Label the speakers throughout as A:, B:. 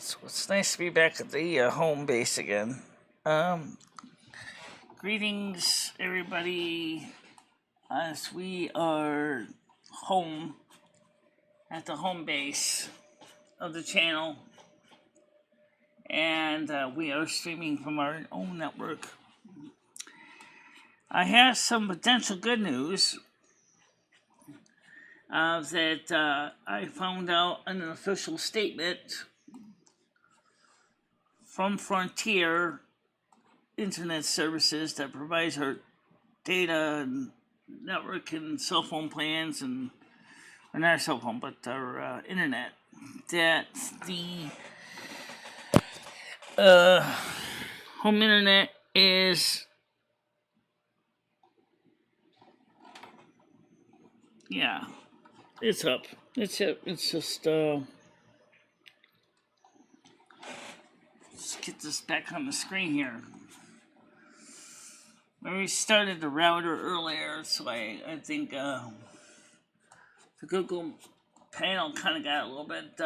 A: So it's nice to be back at the home base again. Um, Greetings, everybody, as we are home at the home base of the channel, and we are streaming from our own network. I have some potential good news that I found out in an official statement from Frontier Internet Services that provides our data and network and cell phone plans, and or not our cell phone, but our internet, that the home internet is it's up. It's just let's get this back on the screen here. We started the router earlier, so I think the Google panel kind of got a little bit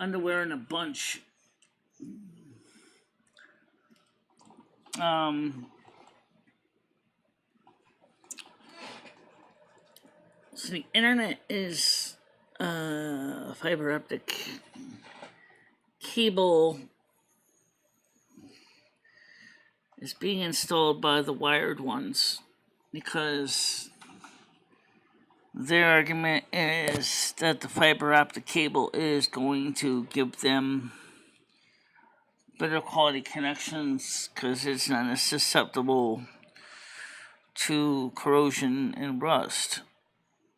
A: underwear in a bunch. So the internet is fiber optic cable is being installed by the wired ones because their argument is that the fiber optic cable is going to give them better quality connections because it's not as susceptible to corrosion and rust,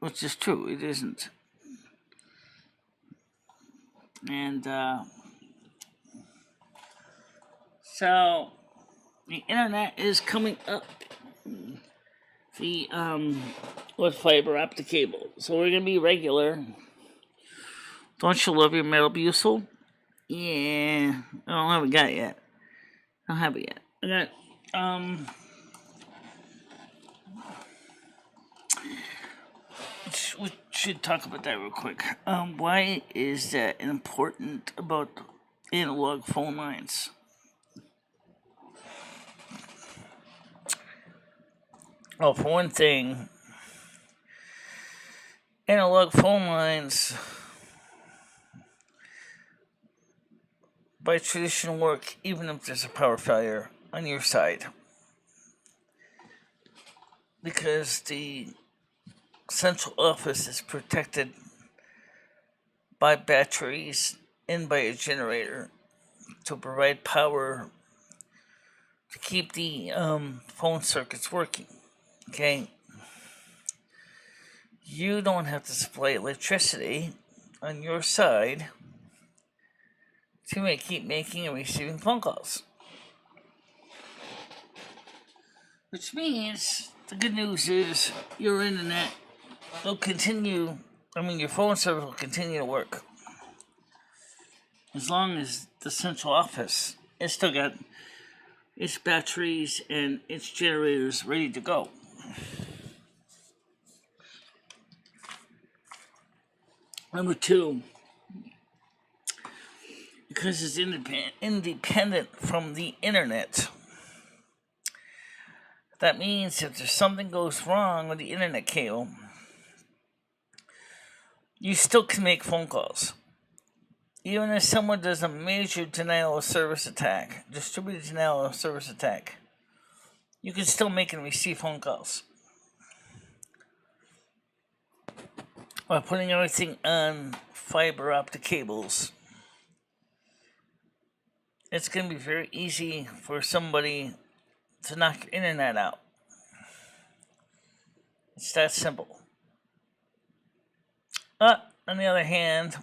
A: which is true. It isn't. And so the internet is coming up with fiber optic cable. So we're gonna be regular. Don't you love your Metamucil? Yeah, I haven't got it yet. I got we should talk about that real quick. Why is that important about analog phone lines? Well, for one thing, analog phone lines by tradition work even if there's a power failure on your side, because the central office is protected by batteries and by a generator to provide power to keep the phone circuits working. Okay, you don't have to supply electricity on your side to keep making and receiving phone calls. Which means the good news is your internet will continue, your phone service will continue to work. As long as the central office has still got its batteries and its generators ready to go. Number two, because it's independent from the internet. That means if there's something goes wrong with the internet cable, you still can make phone calls. Even if someone does a major denial of service attack, distributed denial of service attack, you can still make and receive phone calls. By putting everything on fiber optic cables, it's going to be very easy for somebody to knock your internet out. It's that simple. On the other hand,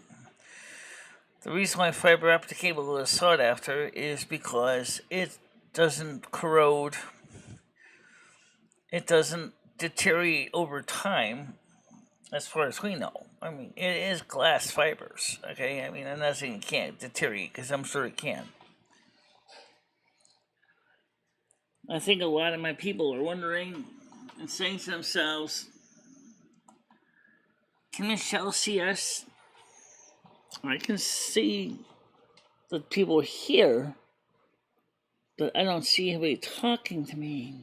A: the reason why fiber optic cable is sought after is because it doesn't corrode, it doesn't deteriorate over time, as far as we know. It is glass fibers, okay? I'm not saying it can't deteriorate, because I'm sure it can. I think a lot of my people are wondering and saying to themselves, can Michelle see us I can see that people here, but I don't see anybody talking to me.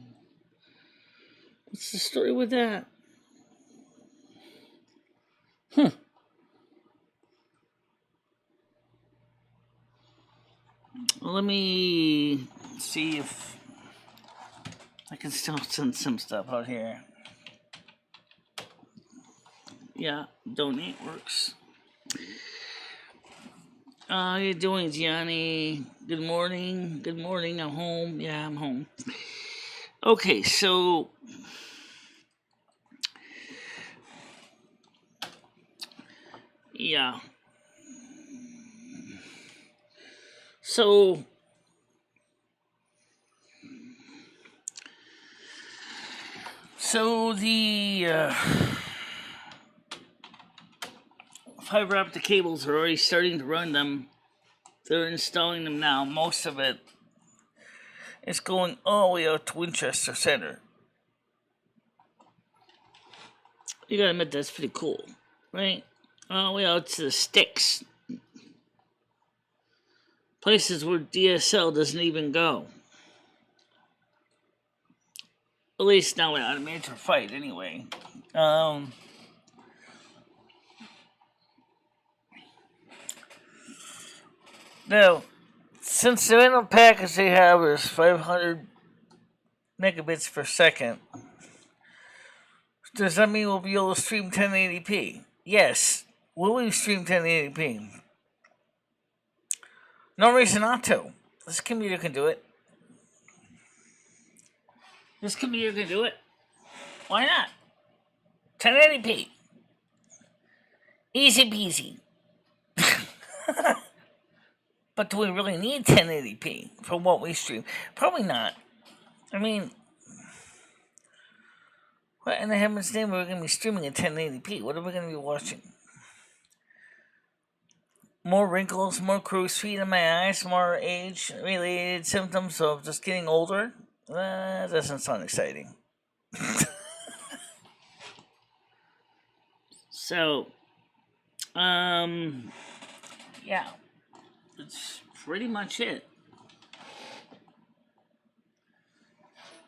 A: What's the story with that? Well, let me see if I can still send some stuff out here. Yeah, donate works. How you doing, Gianni? Good morning. Good morning. I'm home. Yeah, I'm home. Okay, so yeah. So the fiber optic cables are already starting to run them. They're installing them now. Most of it is going all the way out to Winchester Center. You gotta admit that's pretty cool, right? All the way out to the sticks. Places where DSL doesn't even go. At least now without a major fight, anyway. Now, since the minimum package they have is 500 megabits per second, does that mean we'll be able to stream 1080p? Yes. Will we stream 1080p? No reason not to. This computer can do it. This computer can do it. Why not? 1080p. Easy peasy. But do we really need 1080p for what we stream? Probably not. I mean, what in the heaven's name are we going to be streaming at 1080p? What are we going to be watching? More wrinkles, more crow's feet in my eyes, more age-related symptoms of just getting older? That doesn't sound exciting. So, yeah. That's pretty much it.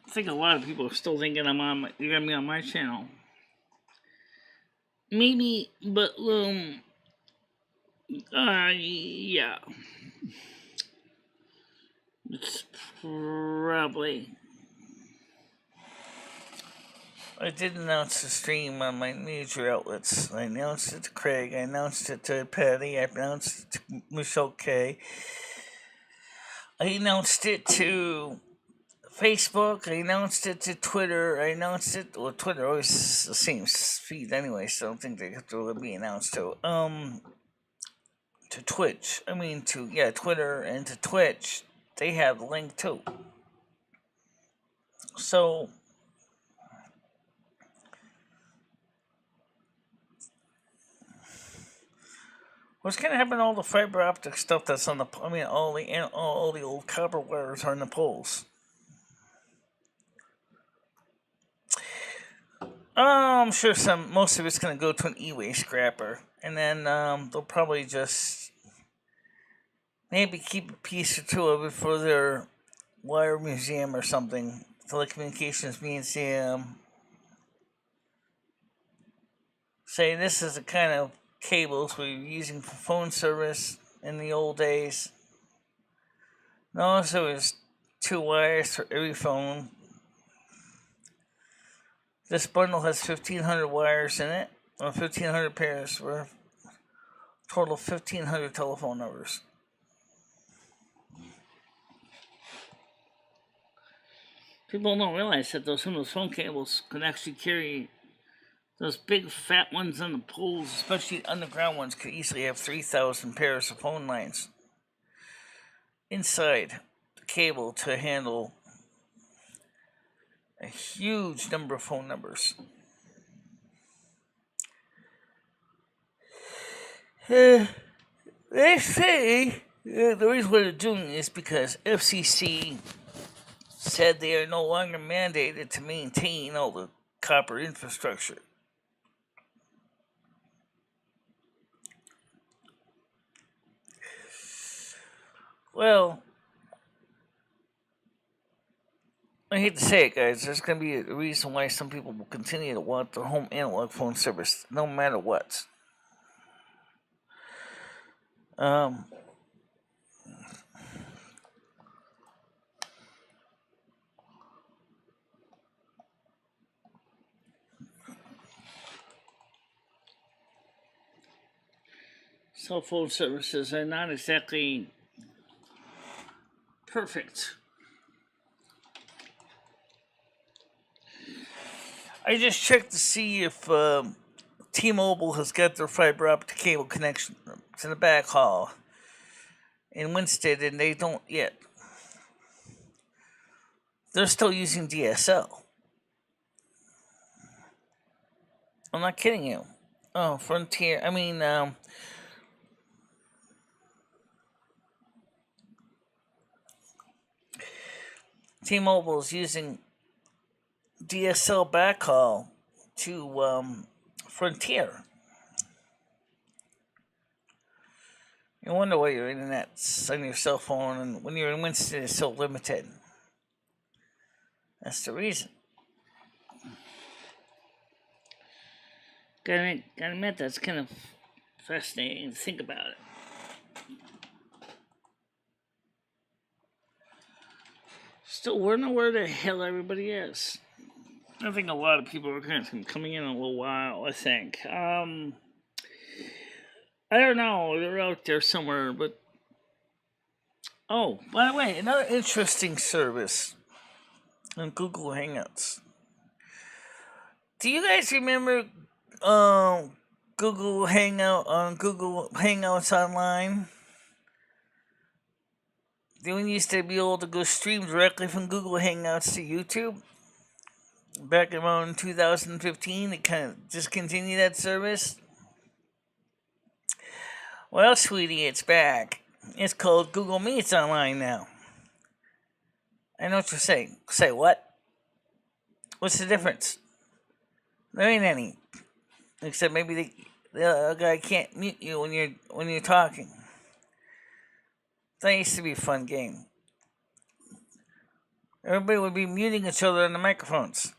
A: I think a lot of people are still thinking you're gonna be on my channel. Maybe, but yeah. It's probably. I did announce the stream on my major outlets. I announced it to Craig. I announced it to Patty. I announced it to Michelle K. I announced it to Facebook. I announced it to Twitter. I announced it. Well, Twitter always the same feed anyway, so I don't think they have to really be announced to. To Twitch. I mean, Twitter and to Twitch. They have the link too. So. What's going to happen to all the fiber optic stuff that's on the... I mean, all the old copper wires are on the poles. I'm sure most of it's going to go to an e-way scrapper. And then they'll probably just maybe keep a piece or two of it for their wire museum or something. Telecommunications museum. Say this is the kind of cables we were using for phone service in the old days. Also, it was 2 wires for every phone. This bundle has 1,500 wires in it, or 1,500 pairs, for a total of 1,500 telephone numbers. People don't realize that some of those phone cables can actually carry those big fat ones on the poles, especially underground ones, could easily have 3,000 pairs of phone lines inside the cable to handle a huge number of phone numbers. They say the reason why they're doing this because FCC said they are no longer mandated to maintain all the copper infrastructure. Well, I hate to say it, guys. There's going to be a reason why some people will continue to want the home analog phone service, no matter what. Cell phone services are not exactly perfect. I just checked to see if T-Mobile has got their fiber optic cable connection to the backhaul in Winston, and they don't yet. They're still using DSL. I'm not kidding you. Oh, Frontier. I mean, T-Mobile is using DSL backhaul to Frontier. You wonder why your internet's on your cell phone, and when you're in Winston, it's so limited. That's the reason. Gotta admit, that's kind of fascinating to think about it. Still wondering where the hell everybody is. I think a lot of people are going to be coming in a little while, I think. I don't know. They're out there somewhere, but... Oh, by the way, another interesting service on Google Hangouts. Do you guys remember Google Hangouts Online? When you used to be able to go stream directly from Google Hangouts to YouTube? Back around 2015, they kind of discontinued that service. Well, sweetie, it's back. It's called Google Meets Online now. I know what you're saying. Say what? What's the difference? There ain't any. Except maybe the other guy can't mute you when you're talking. That used to be a fun game. Everybody would be muting each other on the microphones.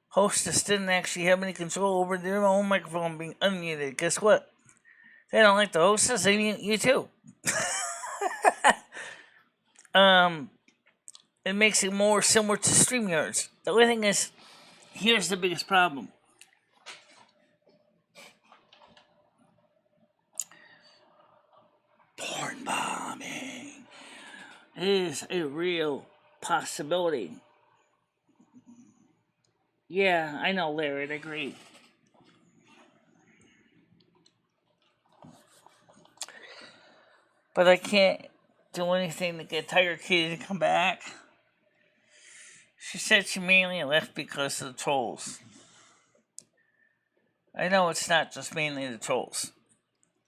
A: Hostess didn't actually have any control over their own microphone being unmuted. Guess what? They don't like the hostess, they mute you too. It makes it more similar to StreamYards. The only thing is, here's the biggest problem. Porn bombing is a real possibility. Yeah, I know, Larry, I agree. But I can't do anything to get Tiger Kitty to come back. She said she mainly left because of the trolls. I know it's not just mainly the trolls.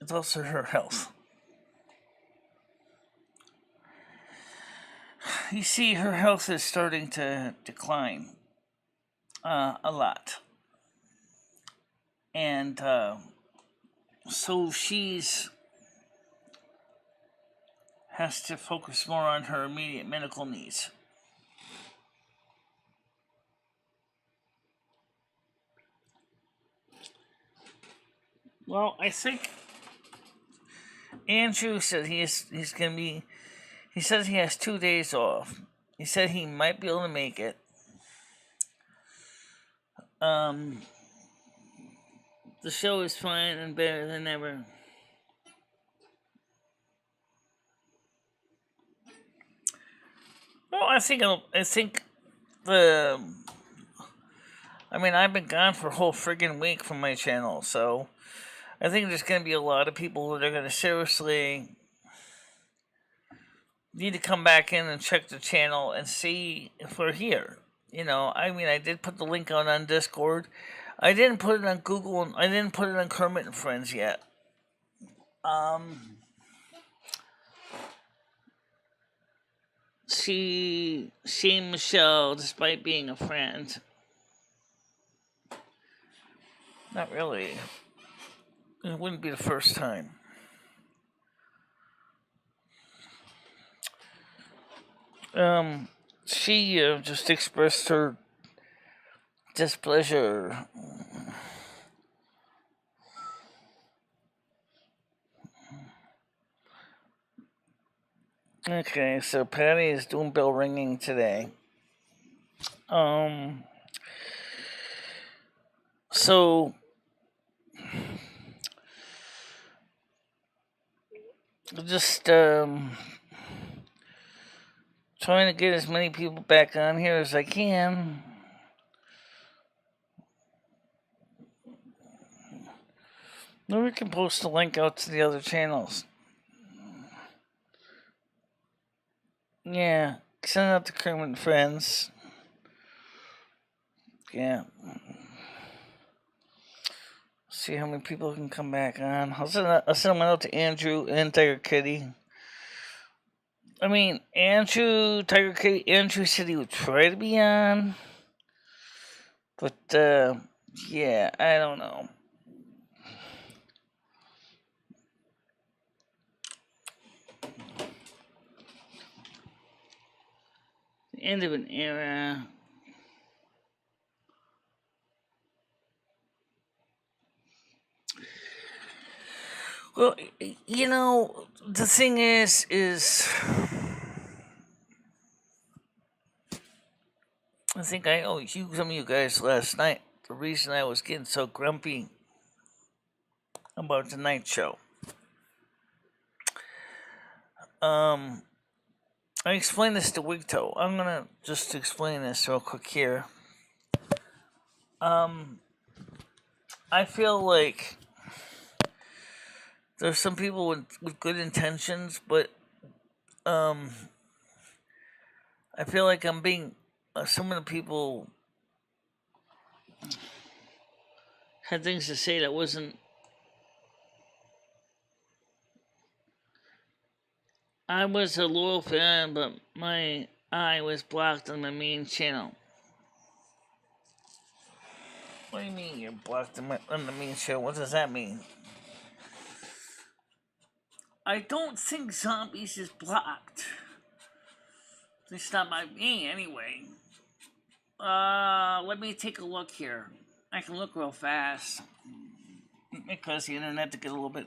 A: It's also her health. You see, her health is starting to decline a lot. And so she's has to focus more on her immediate medical needs. Well, I think Andrew said he's going to be... He says he has 2 days off. He said he might be able to make it. The show is fine and better than ever. Well, I think the... I mean, I've been gone for a whole friggin' week from my channel, so... I think there's going to be a lot of people that are going to seriously need to come back in and check the channel and see if we're here. You know, I mean, I did put the link out on Discord. I didn't put it on Google, and I didn't put it on Kermit and Friends yet. She Michelle, despite being a friend. Not really. It wouldn't be the first time. She just expressed her displeasure. Okay, so Patty is doing bell ringing today. So just trying to get as many people back on here as I can. Maybe we can post a link out to the other channels. Yeah, send out to Kermit and friends. Yeah. See how many people can come back on. I'll send them out to Andrew and Tiger Kitty. I mean, Tiger Kitty, Andrew said he would try to be on. But, yeah, I don't know. The end of an era. Well, you know, the thing is I think I owe some of you guys last night the reason I was getting so grumpy about the night show. I explained this to Wigto. I'm gonna just explain this real quick here. I feel like there's some people with good intentions, but I feel like I'm being some of the people had things to say that wasn't. I was a loyal fan, but my eye was blocked on my main channel. What do you mean you're blocked on the main channel? What does that mean? I don't think Zombies is blocked. It's not by me, anyway. Let me take a look here. I can look real fast. Because the internet to get a little bit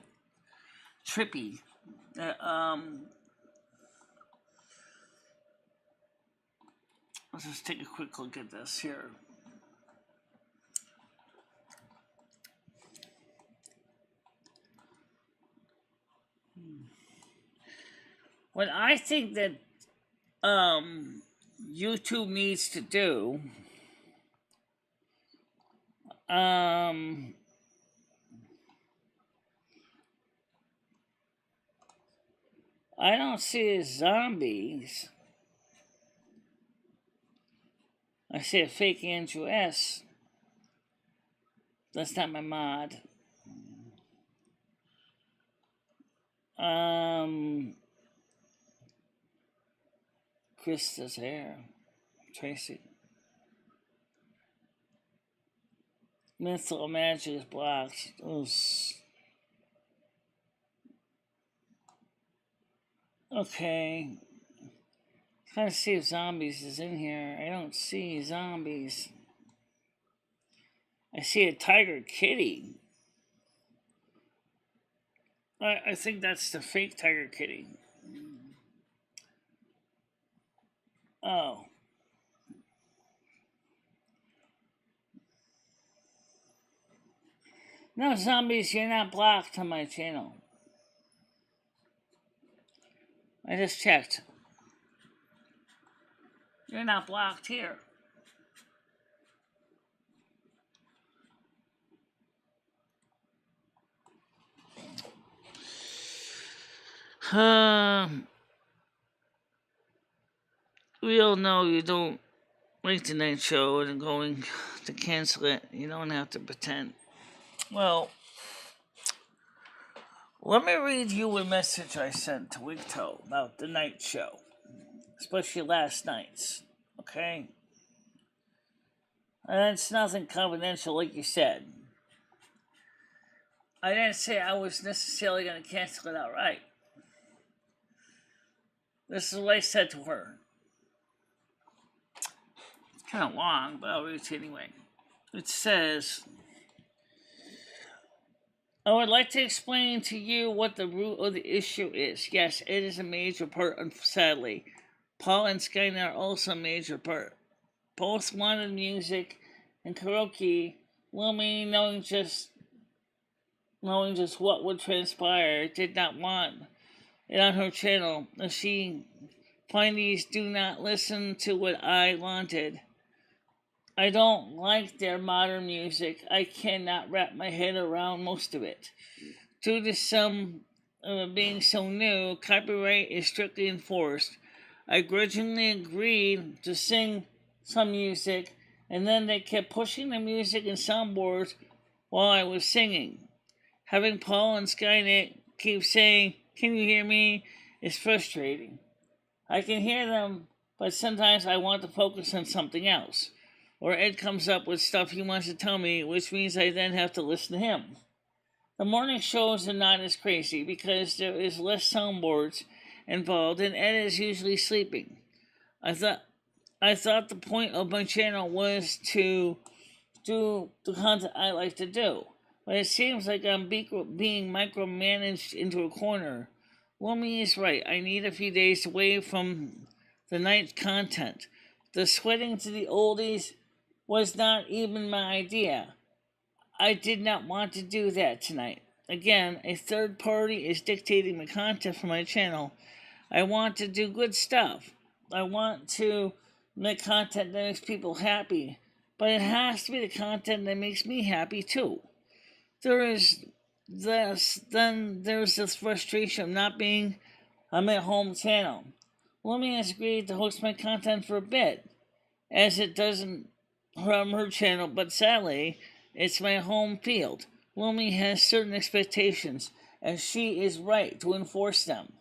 A: trippy. Let's just take a quick look at this here. What I think that YouTube needs to do, I don't see zombies. I see a fake Andrew S. That's not my mod. Krista's hair. Tracy. Mental magic is blocked. Okay. Trying to see if zombies is in here. I don't see zombies. I see a tiger kitty. I think that's the fake tiger kitty. Oh. No, zombies, you're not blocked on my channel. I just checked. You're not blocked here. We all know you don't like the night show and going to cancel it. You don't have to pretend. Well, let me read you a message I sent to Wigto about the night show, especially last night's, okay? And it's nothing confidential, like you said. I didn't say I was necessarily going to cancel it outright. This is what I said to her. kind of long, but I'll read it anyway. It says, I would like to explain to you what the root of the issue is. Yes, it is a major part, sadly. Paul and Skynet are also a major part. Both wanted music and karaoke. Lumi, knowing just what would transpire, did not want it on her channel. She findies do not listen to what I wanted. I don't like their modern music. I cannot wrap my head around most of it. Due to some being so new, copyright is strictly enforced. I grudgingly agreed to sing some music, and then they kept pushing the music and soundboards while I was singing. Having Paul and Skynet keep saying, "Can you hear me?" is frustrating. I can hear them, but sometimes I want to focus on something else. Or Ed comes up with stuff he wants to tell me, which means I then have to listen to him. The morning shows are not as crazy because there is less soundboards involved and Ed is usually sleeping. I thought the point of my channel was to do the content I like to do, but it seems like I'm being micromanaged into a corner. Lumi is right. I need a few days away from the night's content. The sweating to the oldies was not even my idea. I did not want to do that tonight. Again, a third party is dictating the content for my channel. I want to do good stuff. I want to make content that makes people happy, but it has to be the content that makes me happy too. There's this frustration of not being on my home channel. Lumi has agreed to host my content for a bit, as it doesn't from her channel, but sadly, it's my home field. Lumi has certain expectations, and she is right to enforce them.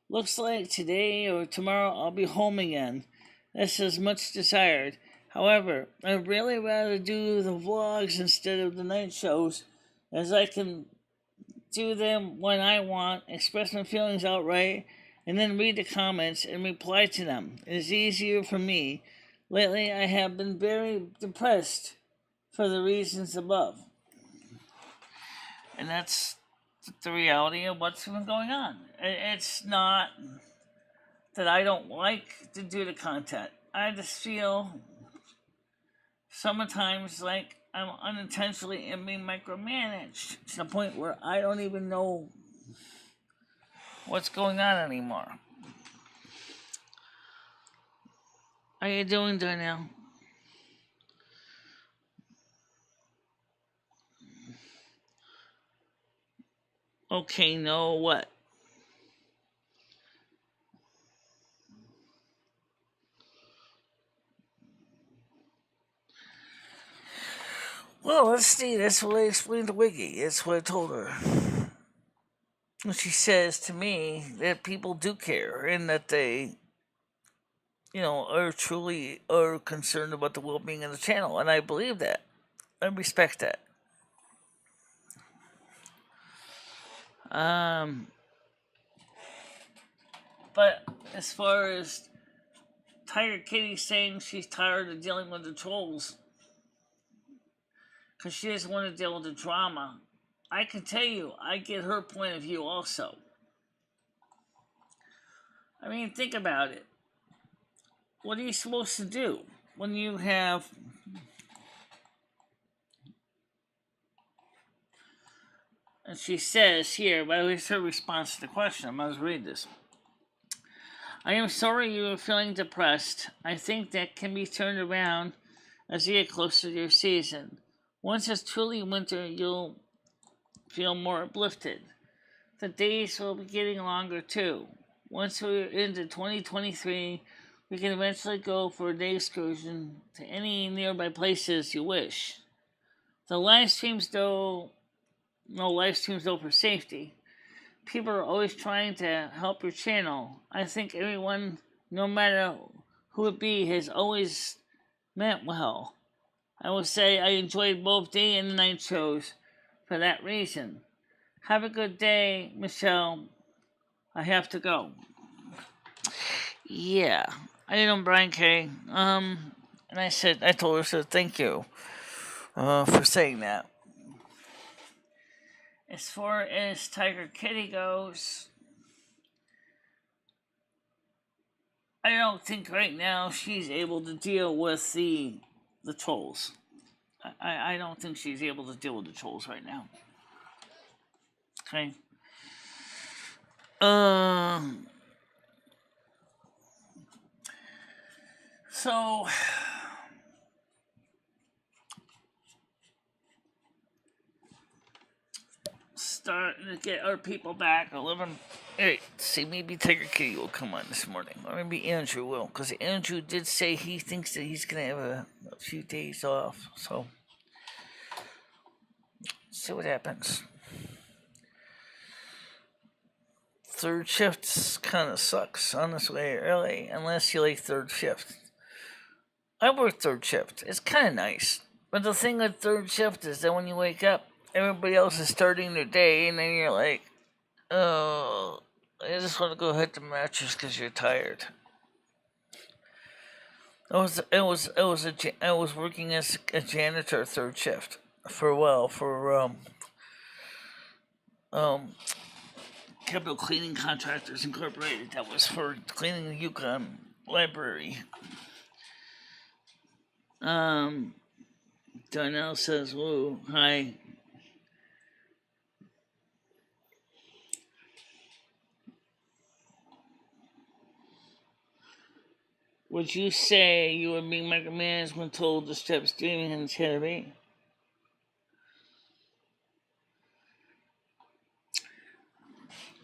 A: Looks like today or tomorrow I'll be home again. This is much desired. However, I'd really rather do the vlogs instead of the night shows, as I can do them when I want, express my feelings outright, and then read the comments and reply to them. It is easier for me. Lately, I have been very depressed for the reasons above. And that's the reality of what's been going on. It's not that I don't like to do the content. I just feel sometimes like I'm unintentionally being micromanaged to the point where I don't even know what's going on anymore. How you doing, Darnell? Okay, no, what? Well, let's see. That's what I explained to Wiggy. That's what I told her. And she says to me that people do care and that they, are truly are concerned about the well-being of the channel, and I believe that. I respect that. But as far as Tiger Kitty saying she's tired of dealing with the trolls because she doesn't want to deal with the drama, I can tell you, I get her point of view also. I mean, think about it. What are you supposed to do when you have and she says here, by the way, it's her response to the question. I'm going to read this. I am sorry you are feeling depressed. I think that can be turned around as you get closer to your season. Once it's truly winter, you'll feel more uplifted. The days will be getting longer too. Once we're into 2023, we can eventually go for a day excursion to any nearby places you wish. The live streams, though, no live streams though for safety. People are always trying to help your channel. I think everyone, no matter who it be, has always meant well. I will say I enjoyed both day and night shows for that reason. Have a good day, Michelle. I have to go. Yeah, I know Brian K. And I told her, thank you for saying that. As far as Tiger Kitty goes, I don't think right now she's able to deal with the trolls. I don't think she's able to deal with the trolls right now. Okay. So starting to get our people back. 11. Hey, see, maybe Tiger Kitty will come on this morning, or maybe Andrew will, because Andrew did say he thinks that he's gonna have a few days off. So, see what happens. Third shift kind of sucks, honestly, early, unless you like third shift. I work third shift. It's kind of nice, but the thing with third shift is that when you wake up, everybody else is starting their day, and then you're like, oh, I just want to go hit the mattress because you're tired. I was working as a janitor third shift for a while for Capital Cleaning Contractors Incorporated. That was for cleaning the Yukon Library. Darnell says, "Whoa, hi." Would you say you were being micromanaged when told to stop streaming and charity?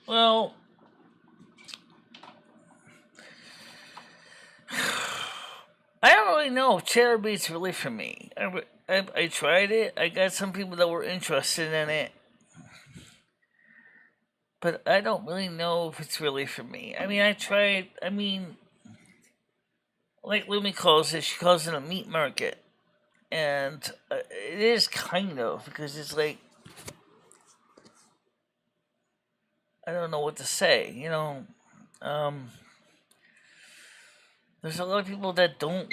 A: Well, I don't really know if Chatterbeat's really for me. I tried it. I got some people that were interested in it. But I don't really know if it's really for me. I mean, I tried. I mean, like Lumi calls it, she calls it a meat market. And it is kind of, because it's like, I don't know what to say, you know. There's a lot of people that don't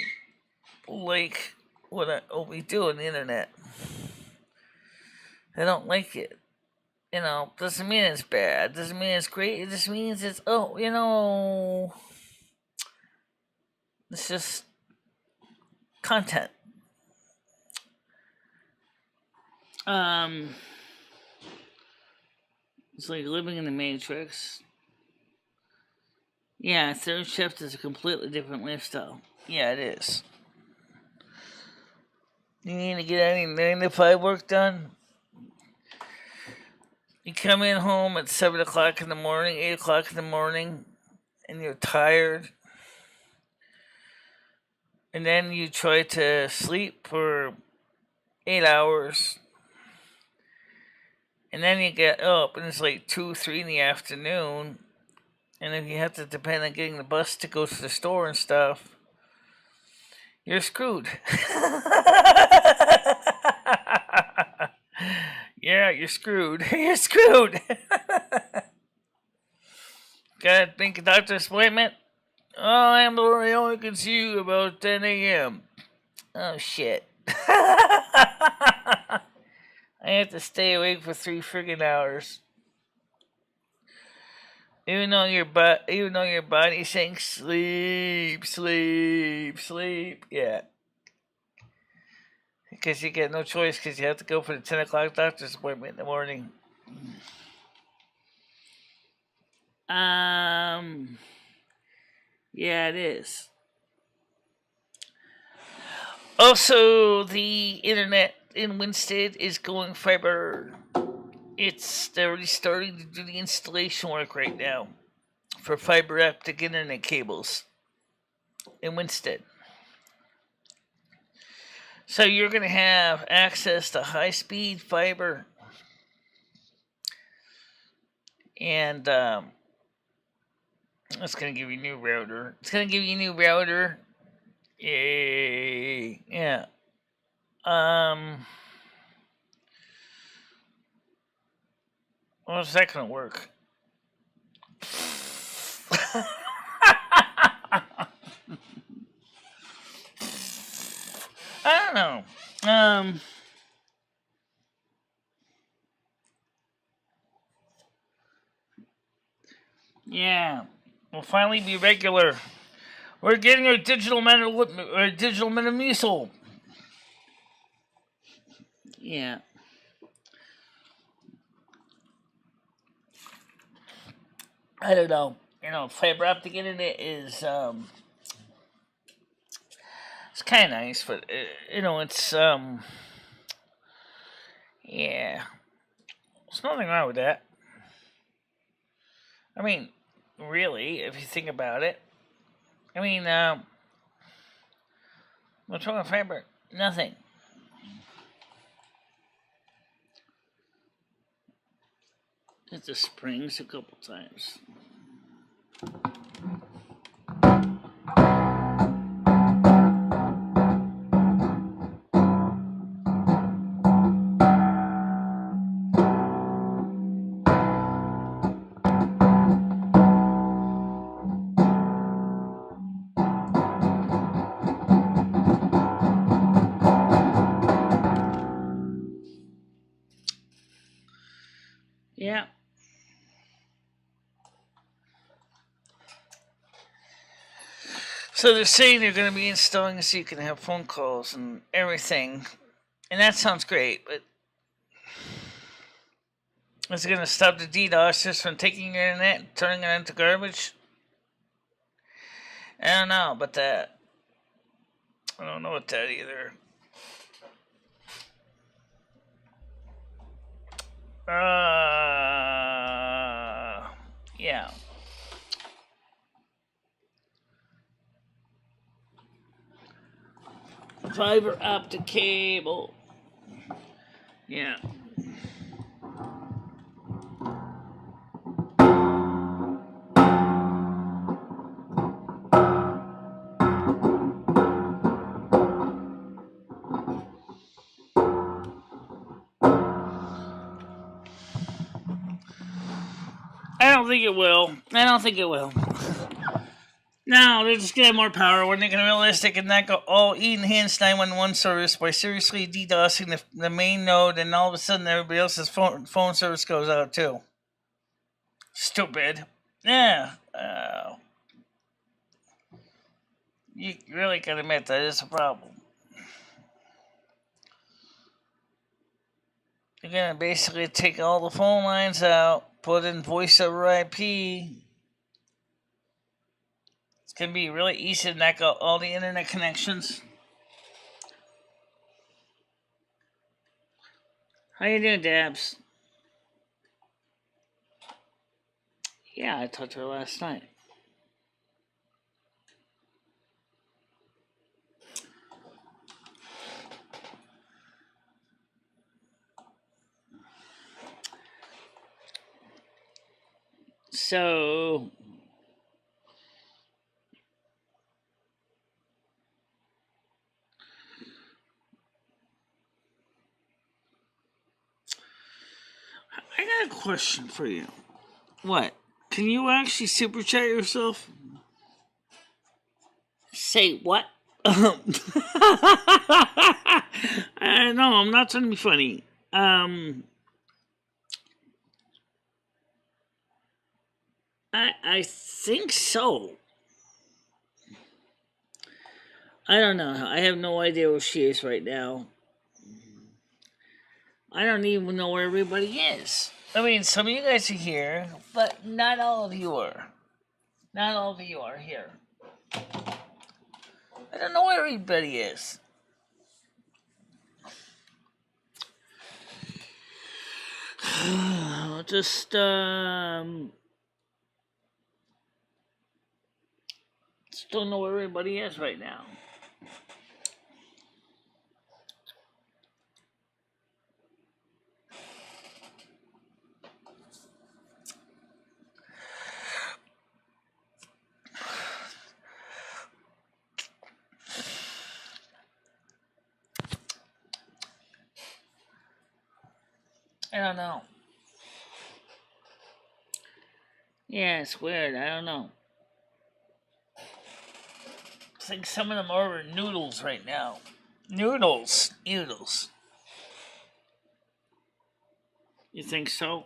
A: like what we do on the internet. They don't like it. You know, doesn't mean it's bad. Doesn't mean it's great. It just means it's, oh, you know, it's just content. It's like living in the Matrix. Yeah, third shift is a completely different lifestyle. Yeah, it is. You need to get any 9 to 5 work done. You come in home at 7 o'clock in the morning, 8 o'clock in the morning, and you're tired. And then you try to sleep for 8 hours. And then you get up, and it's like 2, 3 in the afternoon. And if you have to depend on getting the bus to go to the store and stuff, you're screwed. Yeah, you're screwed. You're screwed. Gotta make a doctor's appointment. Oh, I'm Lori. I only can see you about 10 a.m. Oh, shit. I have to stay awake for 3 friggin' hours. Even though your body's saying sleep, sleep, sleep. Yeah. Because you get no choice because you have to go for the 10 o'clock doctor's appointment in the morning. Yeah, it is. Also, the internet in Winsted is going fiber. They're already starting to do the installation work right now for fiber optic internet cables in Winsted. So you're going to have access to high-speed fiber, and it's going to give you a new router. It's going to give you a new router. Yay! Yeah. How's that going to work? don't know. Yeah, we'll finally be regular. We're getting our digital Metamucil. Yeah. I don't know. Fiber optic internet is it's kind of nice, but it's yeah, there's nothing wrong with that. I mean, really, if you think about it, I mean, what's wrong with fiber? Nothing. Hit the springs a couple times. Yeah. So they're saying they're going to be installing so you can have phone calls and everything. And that sounds great, but is it going to stop the DDoSers from taking your internet and turning it into garbage? I don't know about that. I don't know about that either. Yeah. Fiber optic cable. Yeah. I don't think it will. No, they're just gonna have more power when they can realize they can not go all enhance 911 service by seriously DDoSing the main node, and all of a sudden everybody else's phone service goes out too. Stupid. Yeah. You really can admit that is a problem. They're gonna basically take all the phone lines out, put in voice over IP. It's gonna be really easy to knock out all the internet connections. How you doing, Dabs? Yeah, I talked to her last night. So I got a question for you. What? Can you actually super chat yourself? Say what? No, I'm not trying to be funny. I think so. I don't know. I have no idea where she is right now. I don't even know where everybody is. I mean, some of you guys are here, but not all of you are. Not all of you are here. I don't know where everybody is. Just don't know where everybody is right now. I don't know. Yeah, it's weird. I don't know. It's like some of them order noodles right now. Noodles. Noodles. You think so?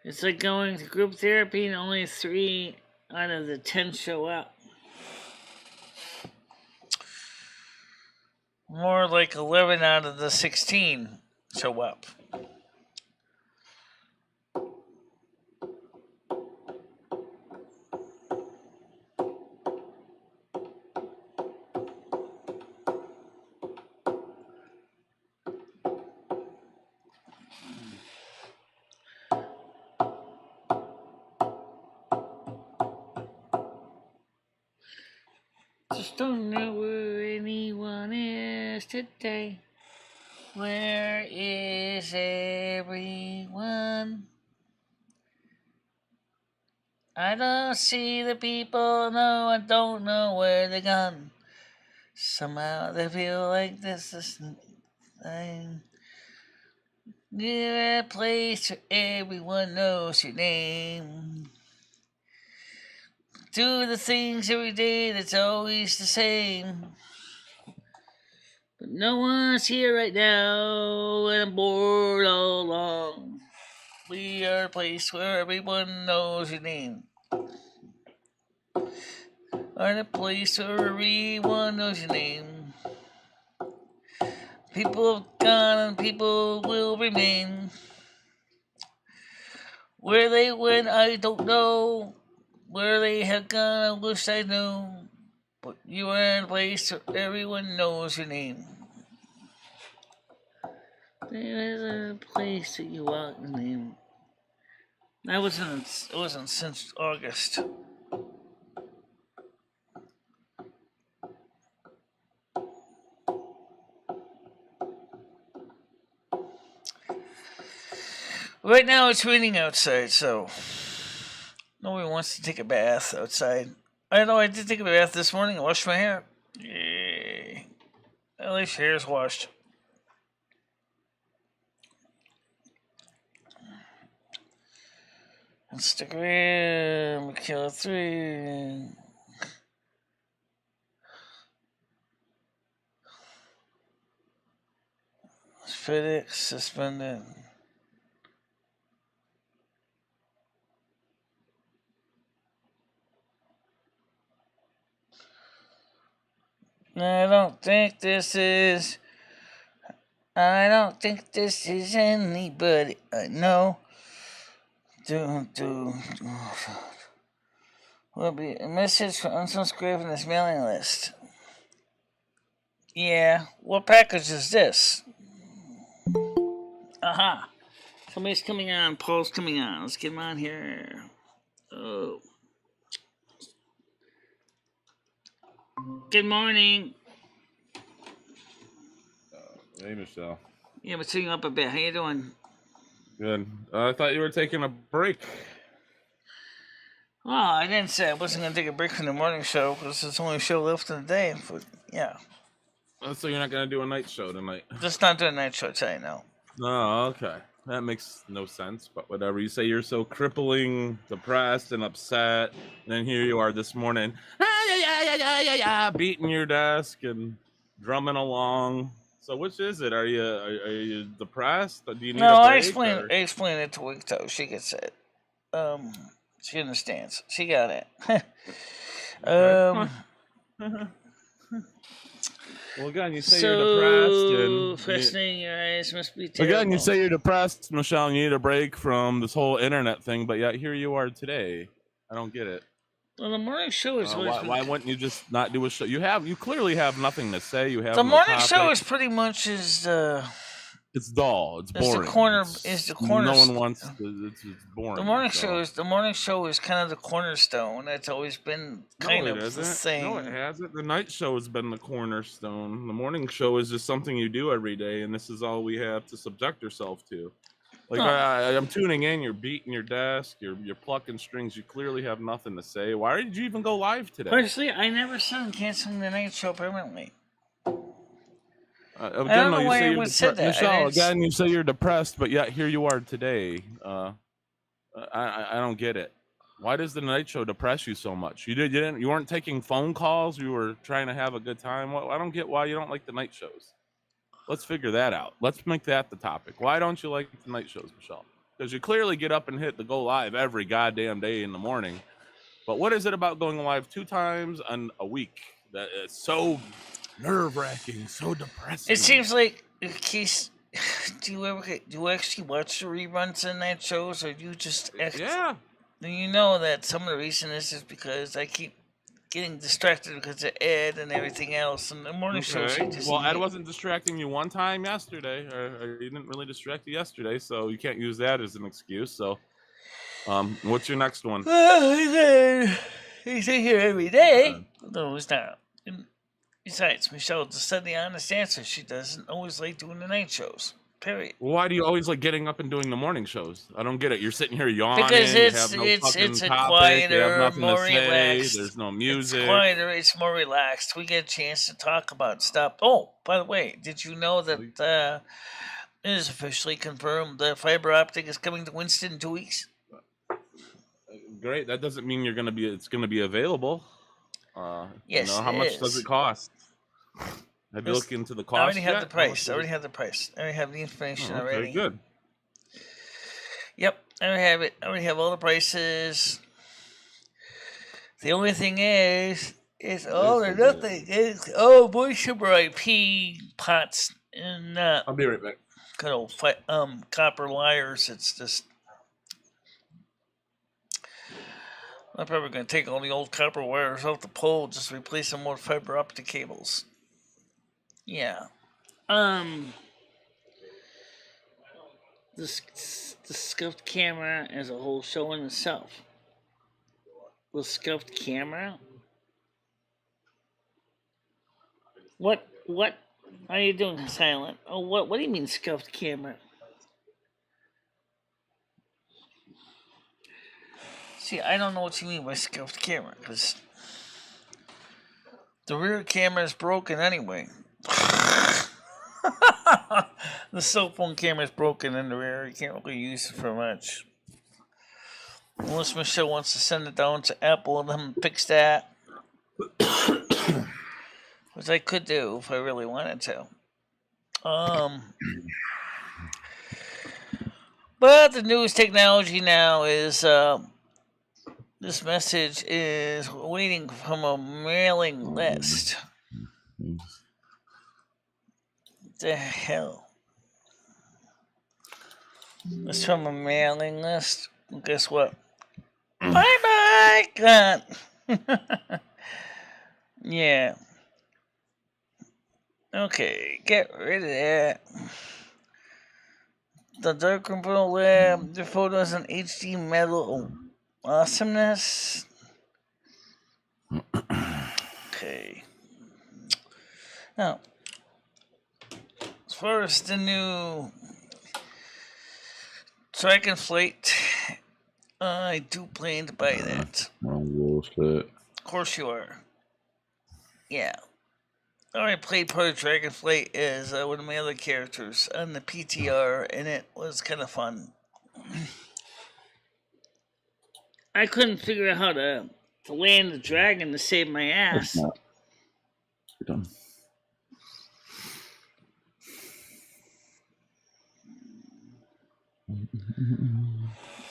A: It's like going to group therapy and only 3 out of the 10 show up. More like 11 out of the 16 show up. Just don't know where anyone is today. Where is everyone? I don't see the people, no, I don't know where they're gone. Somehow they feel like this is thing. Near a place where everyone knows your name. Do the things every day that's always the same. But no one's here right now, and I'm bored all along. We are a place where everyone knows your name. Are a place where everyone knows your name. People have gone and people will remain. Where they went, I don't know. Where they have gone, I wish I knew. But you are in a place where everyone knows your name. There is a place that you walk in name. It wasn't since August. Right now it's raining outside, so nobody wants to take a bath outside. I know I did take a bath this morning and washed my hair. Yay. At least your hair's washed. Instagram, Michele3. FedEx suspended. I don't think this is anybody I know. Will be a message for unsubscribe from this mailing list. Yeah, what package is this? Aha. Somebody's coming on. Paul's coming on. Let's get him on here. Oh. Good morning.
B: Hey, Michelle.
A: Yeah, we're sitting up a bit. How you doing?
B: Good. I thought you were taking a break.
A: Well, I didn't say I wasn't going to take a break from the morning show because it's the only show left in the day. But, yeah.
B: So you're not going to do a night show tonight?
A: Just not doing a night show today, no.
B: Oh, okay. That makes no sense, but whatever. You say you're so crippling, depressed, and upset, and then here you are this morning, beating your desk and drumming along. So which is it? Are you depressed? Do you need a break?
A: I explained it to Wigto. She gets it. She understands. She got it.
B: Well, again, you say you're depressed, and
A: fascinating. Your eyes must be terrible.
B: Again, you say you're depressed, Michelle, and you need a break from this whole internet thing, but yet here you are today. I don't get it.
A: Well, the morning show is
B: why wouldn't you just not do a show? You clearly have nothing to say. You have
A: the
B: no
A: morning
B: topic.
A: show is pretty much
B: It's dull. It's boring.
A: The corner.
B: No one wants. It's boring.
A: The morning show is kind of the cornerstone. That's always been kind of the same.
B: No, it hasn't. The night show has been the cornerstone. The morning show is just something you do every day, and this is all we have to subject ourselves to. Like I'm tuning in. You're beating your desk. You're plucking strings. You clearly have nothing to say. Why did you even go live today?
A: Personally, I never said I'm canceling the night show permanently.
B: I don't know why anyone said that. Michelle, again, you say you're depressed, but yet here you are today. I don't get it. Why does the night show depress you so much? You weren't taking phone calls. You were trying to have a good time. I don't get why you don't like the night shows. Let's figure that out. Let's make that the topic. Why don't you like the night shows, Michelle? Because you clearly get up and hit the go live every goddamn day in the morning. But what is it about going live 2 times in a week that is so nerve-wracking, so depressing?
A: It seems like, Keith, do you actually watch the reruns in night shows, or do you just
B: Yeah.
A: You know that some of the reason is because I keep getting distracted because of Ed and everything else, and the morning shows.
B: Well, Ed wasn't distracting you one time yesterday, or he didn't really distract you yesterday, so you can't use that as an excuse. So, what's your next one?
A: He's in here every day. No, he's not. And besides, Michelle, to said the honest answer, she doesn't always like doing the night shows. Period.
B: Why do you always like getting up and doing the morning shows? I don't get it. You're sitting here yawning.
A: Because it's
B: a
A: quieter, more relaxed.
B: There's no music.
A: It's quieter. It's more relaxed. We get a chance to talk about stuff. Oh, by the way, did you know that it is officially confirmed that fiber optic is coming to Winston in 2 weeks?
B: Great. That doesn't mean it's gonna be available.
A: Yes.
B: How much does it cost? Have you looked into the cost?
A: I already have the price. I already have the information already.
B: Very good.
A: Yep, I already have it. I already have all the prices. The only thing is all or nothing. Moisture IP pots and
B: I'll be right back.
A: good old copper wires. It's just I'm probably going to take all the old copper wires off the pole, just replace them with fiber optic cables. Yeah. The scuffed camera as a whole show in itself. The scuffed camera? What are you doing, Silent? Oh, what do you mean scuffed camera? See, I don't know what you mean by scuffed camera, because the rear camera is broken anyway. The cell phone camera is broken in the rear. You can't really use it for much. Unless Michelle wants to send it down to Apple and them fix that. Which I could do if I really wanted to. But the newest technology now is this message is waiting from a mailing list. What the hell? It's from a mailing list. Well, guess what? Bye bye, cut. Yeah. Okay, get rid of that. The Dark Component Lab, the photos in HD metal awesomeness. Okay. Now, as far as the new Dragonflight, I do plan to buy that.
B: Bullshit.
A: Of course you are. Yeah. I already played part of Dragonflight as one of my other characters on the PTR, and it was kind of fun. I couldn't figure out how to land the dragon to save my ass.
B: You're done.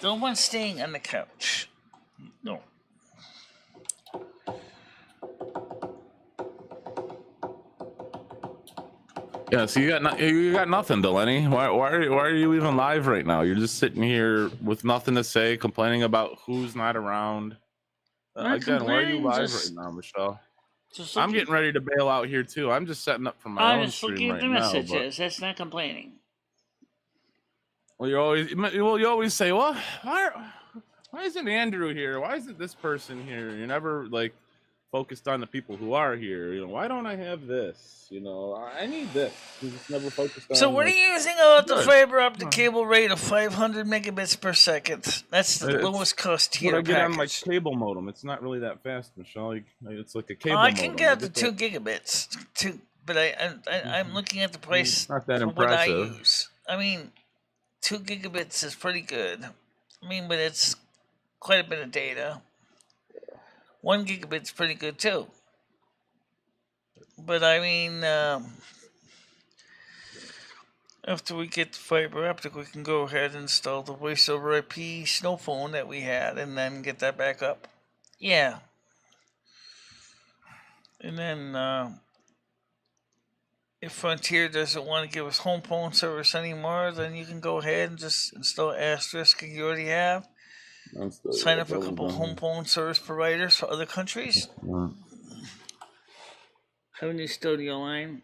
A: No one's staying on the couch. No.
B: Yeah, so you got nothing, Delaney. Why are you even live right now? You're just sitting here with nothing to say, complaining about who's not around. Again, why are you live right now, Michelle? I'm getting ready to bail out here too. I'm just setting up for my own stream right now.
A: Messages. That's not complaining.
B: Well, you always say, well, why isn't Andrew here? Why isn't this person here? You're never like focused on the people who are here. You know, why don't I have this? You know, I need this. You're just never focused on.
A: So what are you using about the fiber optic cable rate of 500 megabits per second? That's the lowest cost tier.
B: When I get on my cable modem, it's not really that fast, Michelle. It's like a cable.
A: I can get up to 2 gigabits. But I'm looking at the price.
B: It's not that
A: for
B: impressive.
A: What I use. I mean, 2 gigabits is pretty good. I mean, but it's quite a bit of data. 1 gigabit's pretty good too. But I mean, after we get the fiber optic, we can go ahead and install the voice over IP snow phone that we had and then get that back up. Yeah. And then, if Frontier doesn't want to give us home phone service anymore, then you can go ahead and just install Asterisk you already have. Sign up for a couple home phone service providers for other countries. Have a new studio line.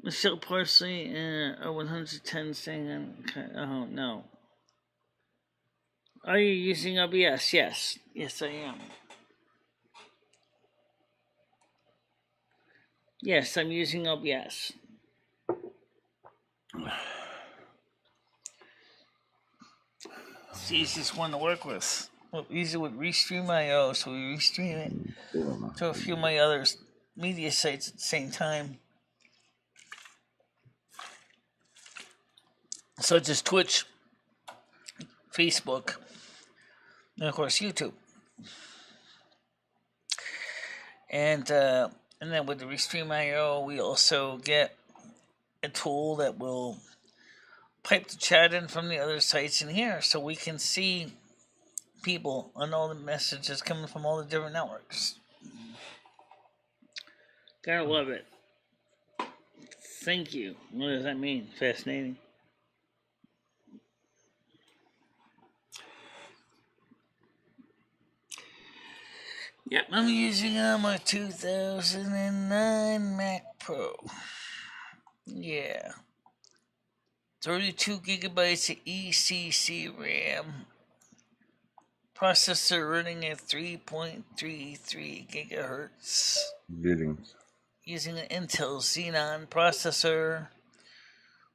A: Michelle Parsley, 110 saying, oh no. Are you using OBS? Yes. Yes, I am. Yes, I'm using OBS. It's the easiest one to work with. Well, easy with Restream.io, so we restream it to a few of my other media sites at the same time. Such as Twitch, Facebook, and of course YouTube. And then with the Restream.io, we also get a tool that will pipe the chat in from the other sites in here, so we can see people on all the messages coming from all the different networks. Gotta love it. Thank you. What does that mean? Fascinating. Yep, I'm using my 2009 Mac Pro. Yeah. 32 gigabytes of ECC RAM. Processor running at 3.33 gigahertz.
B: Greetings.
A: Using an Intel Xenon processor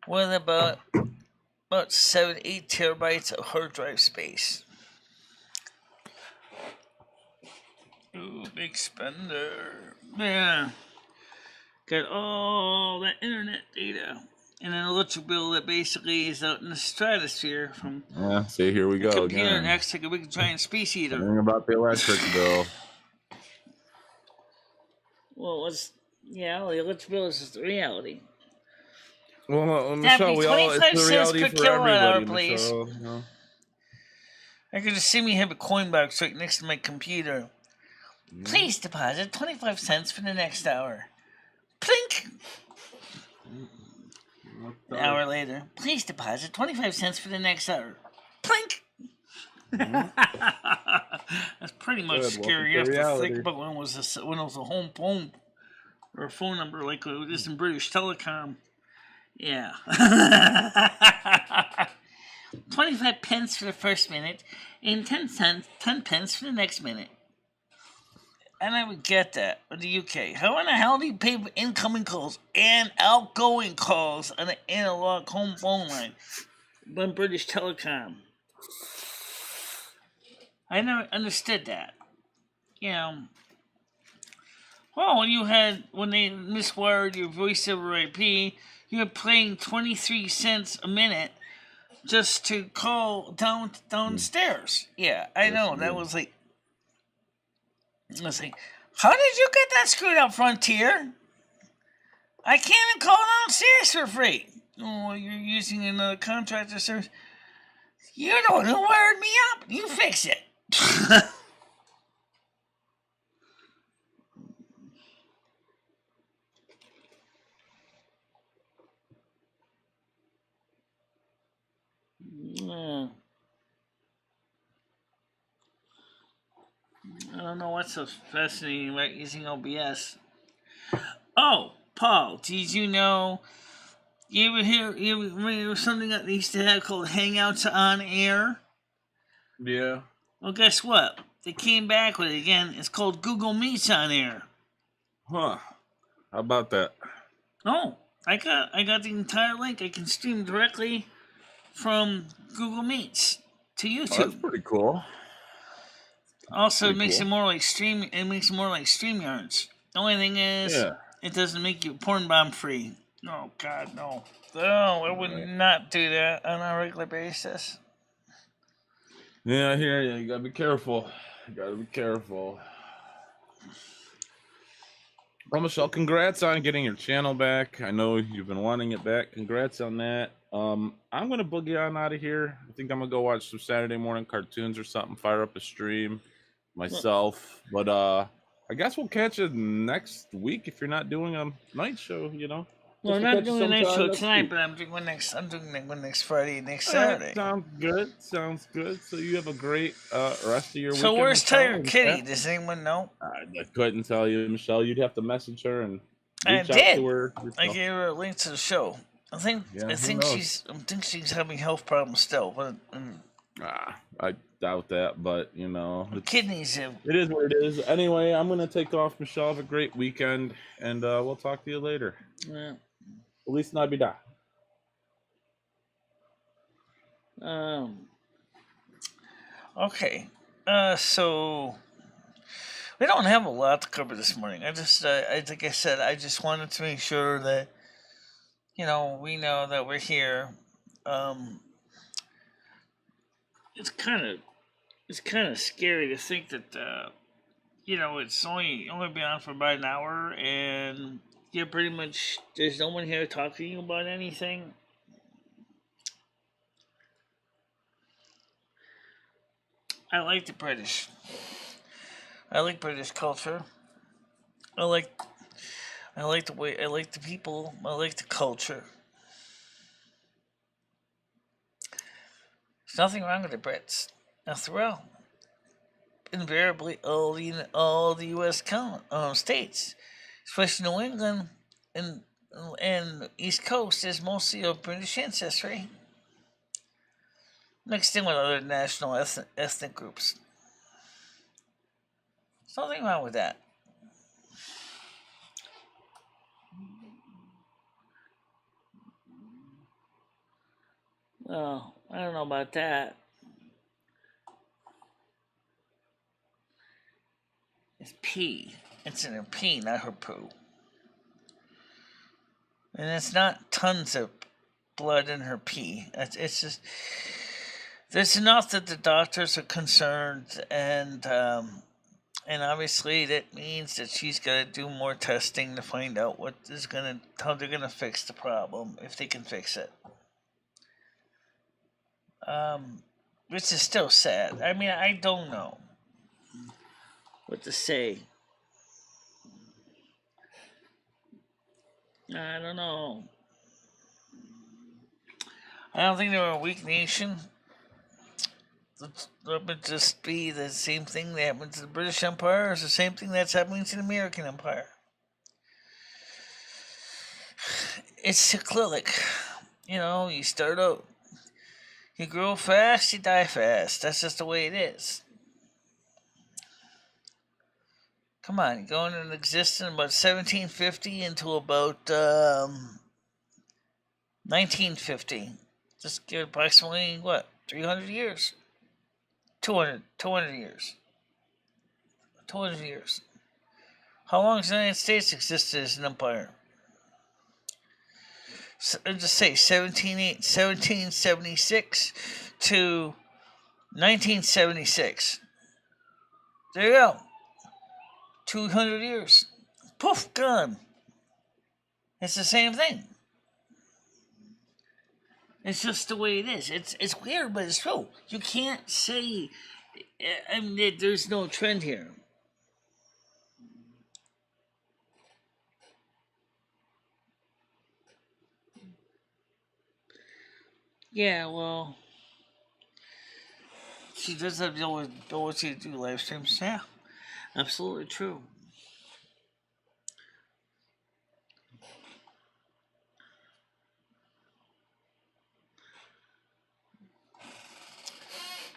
A: with about 7-8 terabytes of hard drive space. Ooh, big spender. Yeah. Got all that internet data. And an electric bill that basically is out in the stratosphere from
B: see, here we go
A: computer
B: again.
A: and acts like a big giant space eater.
B: Something about the electric bill.
A: Well, the electric bill is just the reality.
B: Well, Michelle, it's the reality for everybody, Michelle. No.
A: I could just see me have a coin box right next to my computer. Please deposit 25 cents for the next hour. Plink! An hour later, please deposit 25 cents for the next hour. Plink! That's pretty much scary. You have to think about when it was a home phone or a phone number like it is in British Telecom. Yeah. 25 pence for the first minute and 10 pence for the next minute. And I would get that with the UK. How in the hell do you pay for incoming calls and outgoing calls on an analog home phone line on British Telecom? I never understood that. Well, when they miswired your voice over IP, you were paying 23 cents a minute just to call downstairs. Yeah, I know. That was like, let's see. How did you get that screwed up, Frontier? I can't even call downstairs for free. Oh, you're using another contractor service. You don't know wired me up. You fix it. I don't know what's so fascinating about using OBS. Oh, Paul, did you know? You ever something that they used to have called Hangouts on Air?
B: Yeah.
A: Well, guess what? They came back with it again. It's called Google Meets on Air.
B: Huh. How about that?
A: Oh, I got the entire link. I can stream directly from Google Meets to YouTube.
B: Oh, that's pretty cool.
A: Also, it makes it more like StreamYards. The only thing is, it doesn't make you porn bomb free. Oh God, no! No, I would not do that on a regular basis.
B: Yeah, I hear you. You gotta be careful. You gotta be careful. Well, Michelle, congrats on getting your channel back. I know you've been wanting it back. Congrats on that. I'm gonna boogie on out of here. I think I'm gonna go watch some Saturday morning cartoons or something. Fire up a stream myself. But I guess we'll catch you next week if you're not doing a night show.
A: Well,
B: Guess
A: I'm
B: we'll
A: not
B: catch you
A: doing a night
B: sometime
A: show
B: next
A: tonight,
B: week.
A: but I'm doing one next. I'm doing one next Friday, next
B: All right,
A: Saturday.
B: sounds good. Sounds good. So you have a great rest of your
A: So
B: weekend,
A: where's
B: Michelle.
A: Tiger Kitty? Does anyone know?
B: I couldn't tell you, Michelle. You'd have to message her and
A: I
B: reach out to
A: did.
B: her
A: I
B: yourself.
A: gave her a link to the show. I think
B: Yeah, who knows?
A: she's having health problems still, but
B: I doubt that, but
A: kidneys have.
B: it is what it is. Anyway, I'm gonna take off, Michelle. Have a great weekend, and we'll talk to you later. Feliz Navidad.
A: Okay. So we don't have a lot to cover this morning. Like I said, I just wanted to make sure that we know that we're here. It's kind of scary to think that it's only been on for about an hour, and pretty much there's no one here talking about anything. I like the British. I like British culture. I like the way. I like the people. I like the culture. There's nothing wrong with the Brits. After all, invariably all the U.S. states, especially New England and East Coast, is mostly of British ancestry, mixed in with other national ethnic groups. There's nothing wrong with that. Well, I don't know about that. It's pee. It's in her pee, not her poo. And it's not tons of blood in her pee. It's just there's enough that the doctors are concerned, and obviously that means that she's got to do more testing to find out how they're gonna fix the problem, if they can fix it. Which is still sad. I mean, I don't know what to say. I don't know. I don't think they're a weak nation. That would just be the same thing that happened to the British Empire. It's the same thing that's happening to the American Empire. It's cyclic. You start out, you grow fast, you die fast. That's just the way it is. Come on, you're going into existence in about 1750 until about 1950. Just give approximately, 300 years? 200 years. 200 years. How long has the United States existed as an empire? Just say 1776 to 1976. There you go. 200 years. Poof, gone. It's the same thing. It's just the way it is. It's weird, but it's true. You can't say, there's no trend here. Yeah, well, she does have the ability to do live streams. Yeah, absolutely true.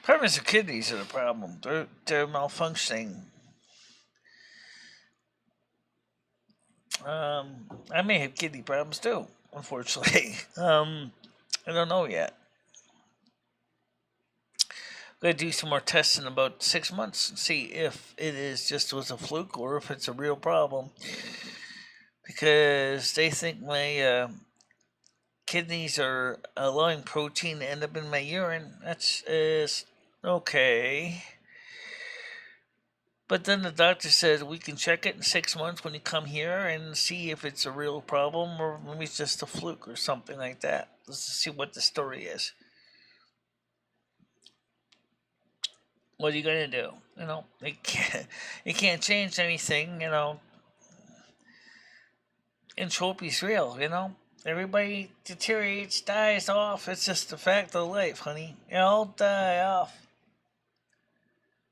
A: Problems with kidneys are the problem. They're malfunctioning. I may have kidney problems too, unfortunately. I don't know yet. I'm gonna do some more tests in about 6 months and see if it is just was a fluke or if it's a real problem. Because they think my kidneys are allowing protein to end up in my urine. That's Okay. But then the doctor said we can check it in 6 months when you come here and see if it's a real problem or maybe it's just a fluke or something like that. Let's see what the story is. What are you gonna do? You can't change anything. Entropy's real. Everybody deteriorates, dies off. It's just a fact of life, honey. You all die off.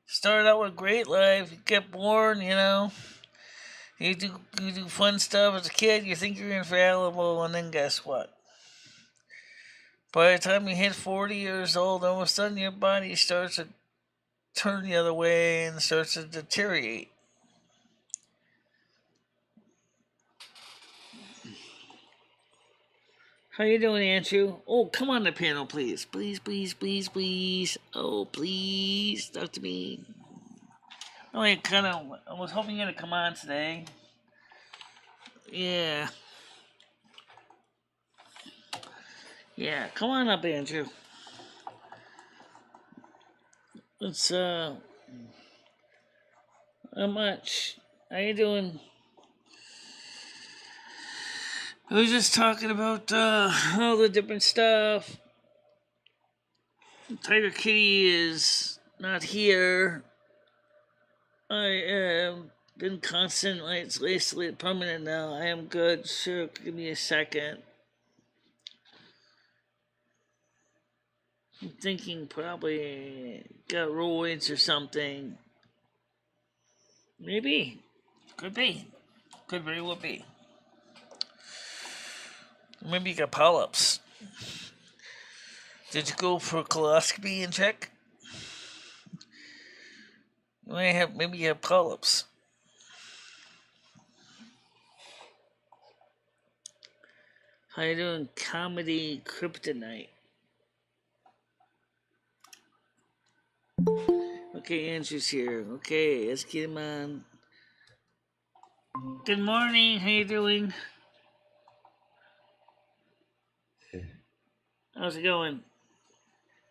A: Started out with great life. You get born. You do fun stuff as a kid. You think you're infallible, and then guess what? By the time you hit 40 years old, all of a sudden your body starts to turn the other way and starts to deteriorate. How you doing, Andrew? Oh, come on the panel, please. Please, please, please, please. Oh, please, talk to me. I was hoping you're gonna come on today. Yeah. Yeah, come on up, Andrew. It's, Not much. How you doing? I was just talking about all the different stuff. Tiger Kitty is not here. I am been constant. It's isolated permanent now. I am good. Sure, give me a second. I'm thinking probably got roids or something. Maybe. Could be. Could very well be. Maybe you got polyps. Did you go for a coloscopy and check? Maybe you have polyps. How you doing, comedy kryptonite? Okay, Andrew's here. Okay, let's get him on. Good morning. How you doing? How's it going?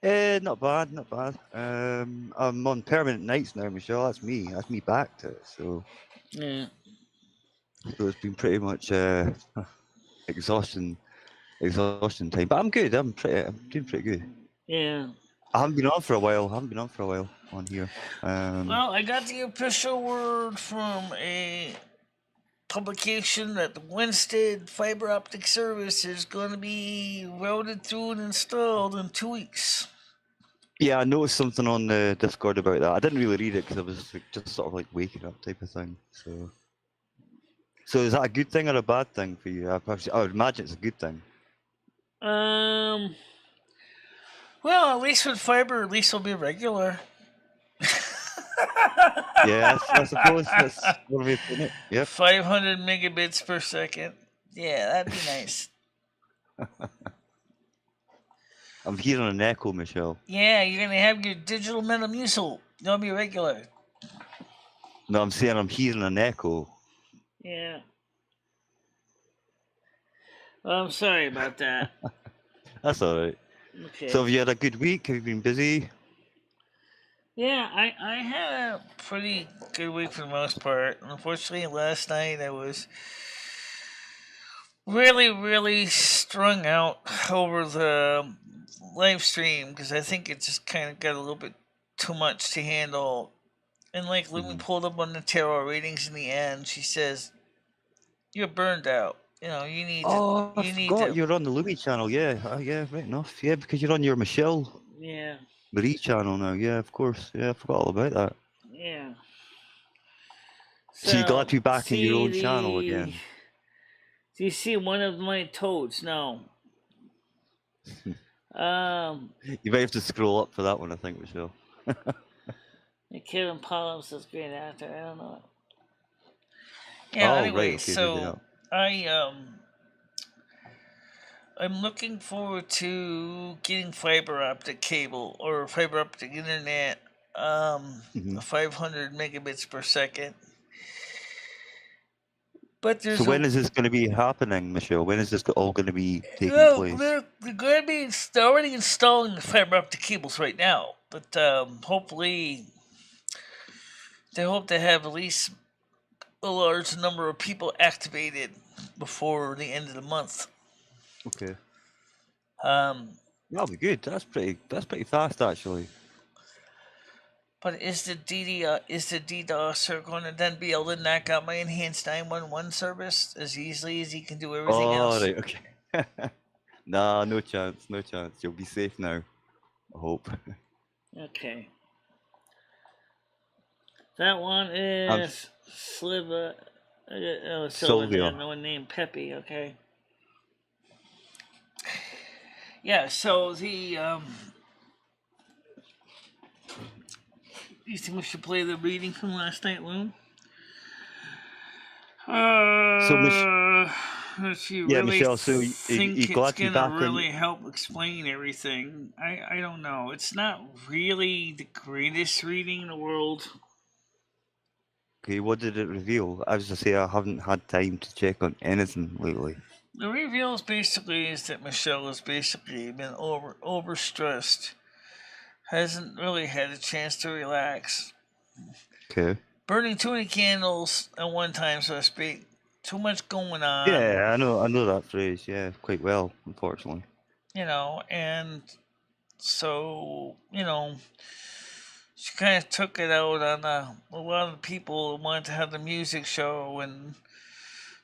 C: Not bad, not bad. I'm on permanent nights now, Michelle. That's me back to it. So
A: Yeah.
C: So it's been pretty much exhaustion time. But I'm good. I'm doing pretty good.
A: Yeah.
C: I haven't been on for a while. On here.
A: Well, I got the official word from a publication that the Winstead fiber optic service is going to be routed through and installed in 2 weeks.
C: Yeah, I noticed something on the Discord about that. I didn't really read it because I was just sort of like waking up type of thing. So is that a good thing or a bad thing for you? I would imagine it's a good thing.
A: Well, at least with fiber, at least it'll be regular.
C: Yeah, I suppose that's one way of putting it. Yep.
A: 500 megabits per second. Yeah, that'd be nice.
C: I'm hearing an echo, Michelle.
A: Yeah, you're gonna have your digital Metamucil. That'll be regular.
C: No, I'm saying I'm hearing an echo.
A: Yeah. Well, I'm sorry about that.
C: That's all right.
A: Okay.
C: So have you had a good week? Have you been busy?
A: Yeah, I had a pretty good week for the most part. Unfortunately, last night I was really, really strung out over the live stream because I think it just kind of got a little bit too much to handle. And like Lumi pulled up on the tarot readings in the end, she says, "You're burned out. You need to."
C: I forgot you're on the Lumi channel. Yeah, yeah, right enough. Yeah, because you're on your Michelle Marie channel now. Yeah, of course. Yeah, I forgot all about that.
A: Yeah.
C: So you're glad to be back in your own channel again.
A: Do you see one of my toads? No.
C: You might have to scroll up for that one, I think, Michelle.
A: Kevin Polyps is great actor. I don't know.
C: Yeah.
A: Anyway,
C: right. Okay,
A: so I'm looking forward to getting fiber optic cable or fiber optic internet. 500 megabits per second. But
C: so when is this going to be happening, Michelle? When is this all going to be taking place?
A: They're going to be already installing the fiber optic cables right now. But hopefully, they hope to have at least a large number of people activated before the end of the month.
C: Okay.
A: Um,
C: That'll be good. That's pretty fast actually.
A: but is the DDoSer going to then be able to knock out my enhanced 911 service as easily as he can do everything
C: Oh,
A: else?
C: right, okay. Nah, no chance, no chance. You'll be safe now. I hope.
A: Okay. That one is Sliva. Oh,
C: Sylvia.
A: no one named Peppy. Okay. Yeah. So the you think we should play the reading from last night, Loon? If you
C: Yeah,
A: really
C: Michelle, so
A: think
C: you
A: it's
C: glad to be
A: gonna
C: back
A: really help explain everything, I don't know. It's not really the greatest reading in the world.
C: Okay, what did it reveal? As I say, I haven't had time to check on anything lately.
A: The reveal is that Michelle has basically been overstressed, hasn't really had a chance to relax,
C: Okay.
A: burning too many candles at one time, so to speak. Too much going on.
C: Yeah, I know that phrase. Yeah, quite well, unfortunately.
A: And so she kind of took it out on a lot of the people who wanted to have the music show, and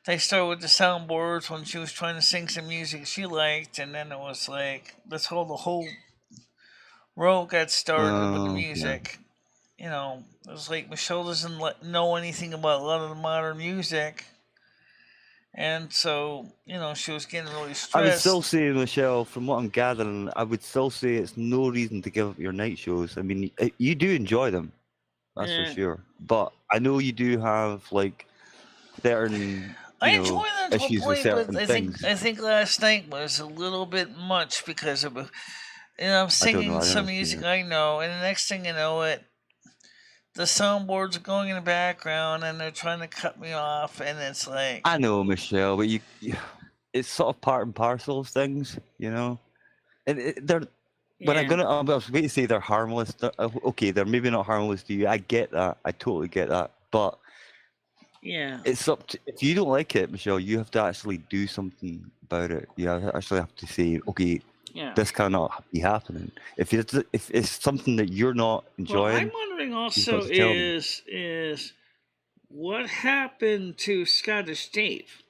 A: they started with the soundboards when she was trying to sing some music she liked, and then it was like the whole row got started with the music. It was like Michelle doesn't know anything about a lot of the modern music, and so she was getting really stressed.
C: I would still say, Michelle, from what I'm gathering, I would still say it's no reason to give up your night shows. I mean, you do enjoy them, that's for sure. But I know you do have like certain,
A: I enjoy them to a
C: issues with
A: point, but
C: certain things.
A: I think last night was a little bit much because of I'm singing some music I know, and the next thing you know, the soundboards are going in the background, and they're trying to cut me off, and it's like
C: I know, Michelle, but it's sort of part and parcel of things, and they're. When I was waiting to say they're harmless. Okay, they're maybe not harmless to you. I get that. I totally get that. But it's up to, if you don't like it, Michelle, you have to actually do something about it. You actually have to say, okay, this cannot be happening. If it's something that you're not enjoying,
A: I'm wondering also is what happened to Scottish Dave?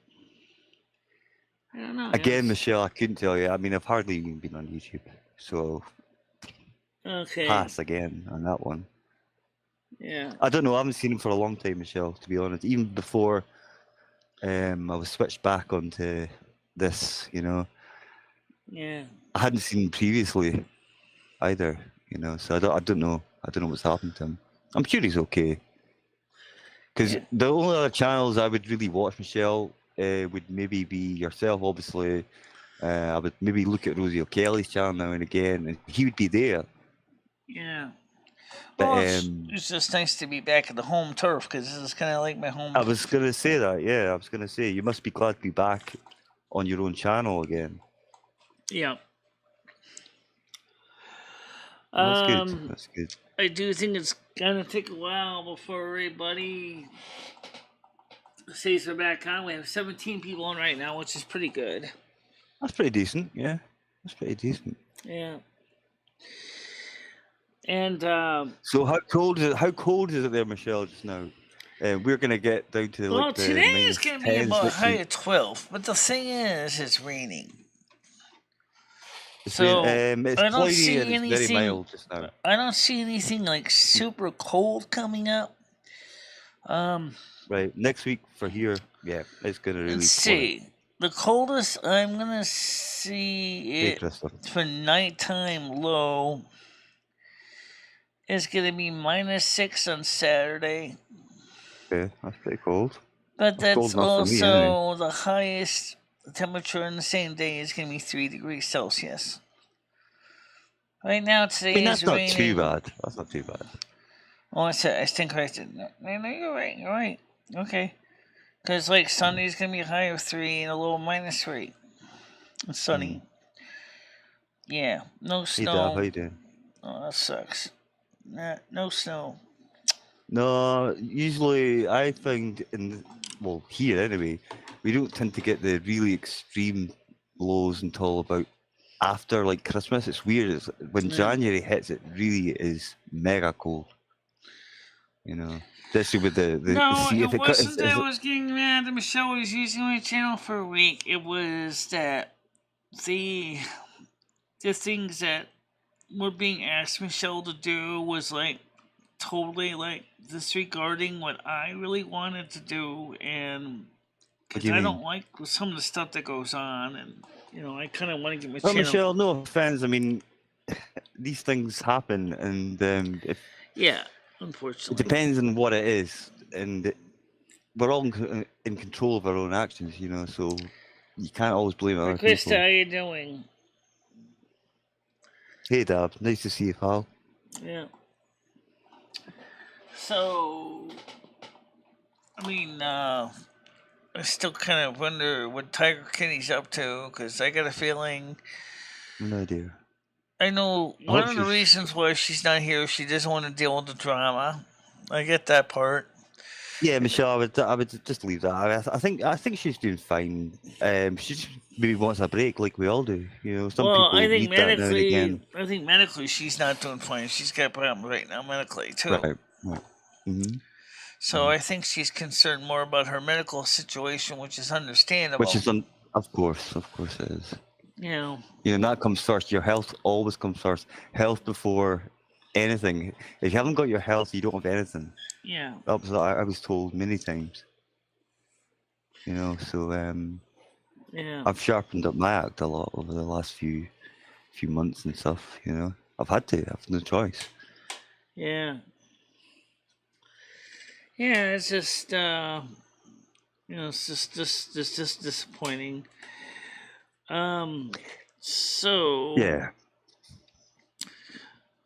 A: I don't know.
C: Again, Michelle, I couldn't tell you. I mean, I've hardly even been on YouTube, so pass again on that one.
A: Yeah.
C: I don't know. I haven't seen him for a long time, Michelle, to be honest. Even before I was switched back onto this,
A: Yeah.
C: I hadn't seen him previously either, so I don't know. I don't know what's happened to him. I'm sure he's okay. Because the only other channels I would really watch, Michelle, would maybe be yourself, obviously. I would maybe look at Rosie O'Kelly's channel now and again, and he would be there.
A: Yeah.
C: But,
A: it's just nice to be back at the home turf, because this is kind of like my home.
C: I was going to say that, yeah. I was going to say, you must be glad to be back on your own channel again.
A: Yeah.
C: That's good. That's good.
A: I do think it's going to take a while before everybody says they're back on. We have 17 people on right now, which is pretty good.
C: That's pretty decent, yeah. That's pretty decent.
A: Yeah. And
C: so how cold is it there, Michelle, just now? We're gonna get down to
A: like the today is gonna be about a high of 12, but the thing is, it's raining.
C: It's
A: I don't see anything.
C: It's very mild just now.
A: I don't see anything like super cold coming up.
C: Right, next week for here, yeah, it's gonna really.
A: Let's see. The coldest I'm gonna see it for nighttime low is gonna be -6 on Saturday.
C: Okay, that's pretty cold.
A: But that's also the highest temperature in the same day is gonna be 3 degrees Celsius. Right now, today
C: that's
A: is raining.
C: Not too bad. That's not too bad.
A: Oh, I stand corrected. No, you're right. You're right. Okay. Because, like, Sunday's going to be a high of 3 and a low -3. It's sunny. Yeah. No snow.
C: How you doing?
A: Oh, that sucks. Nah, no snow.
C: No, usually I find well, here anyway, we don't tend to get the really extreme blows until about after like Christmas. It's weird. It's, when
A: Yeah.
C: January hits, it really is mega cold. You know, especially with the
A: No,
C: sea.
A: it wasn't that I was getting mad that Michelle was using my channel for a week. It was that the things that were being asked Michelle to do was like totally like disregarding what I really wanted to do, and
C: What
A: because
C: do you
A: I
C: mean?
A: don't like some of the stuff that goes on, and you know I kind of want to get my
C: Well,
A: channel.
C: Michelle, no offense. I mean, these things happen, and if
A: Yeah,
C: it
A: unfortunately.
C: depends on what it is, and we're all in control of our own actions, you know. So you can't always blame other
A: Krista,
C: people.
A: how you doing?
C: Hey, Dab, nice to see you, pal.
A: Yeah. So, I mean, I still kind of wonder what Tiger Kitty's up to, because I got a feeling.
C: No idea.
A: I know
C: I
A: one
C: hope
A: of the
C: she's.
A: reasons why she's not here, she doesn't want to deal with the drama. I get that part.
C: Yeah, Michelle, I would just leave that. I think she's doing fine. She just maybe wants a break, like we all do. You know, some
A: Well,
C: people
A: I think
C: need that now and again.
A: medically, she's not doing fine. She's got problems right now medically too.
C: Right. Right. Mm-hmm.
A: So I think she's concerned more about her medical situation, which is understandable.
C: Which is, of course it is.
A: Yeah.
C: You know, that comes first. Your health always comes first. Health before anything. If you haven't got your health, you don't have anything.
A: Yeah.
C: That was I was told many times. You know, so
A: Yeah.
C: I've sharpened up my act a lot over the last few months and stuff. You know, I've had to. I've no choice.
A: Yeah. Yeah, it's just you know, it's just disappointing. So
C: Yeah.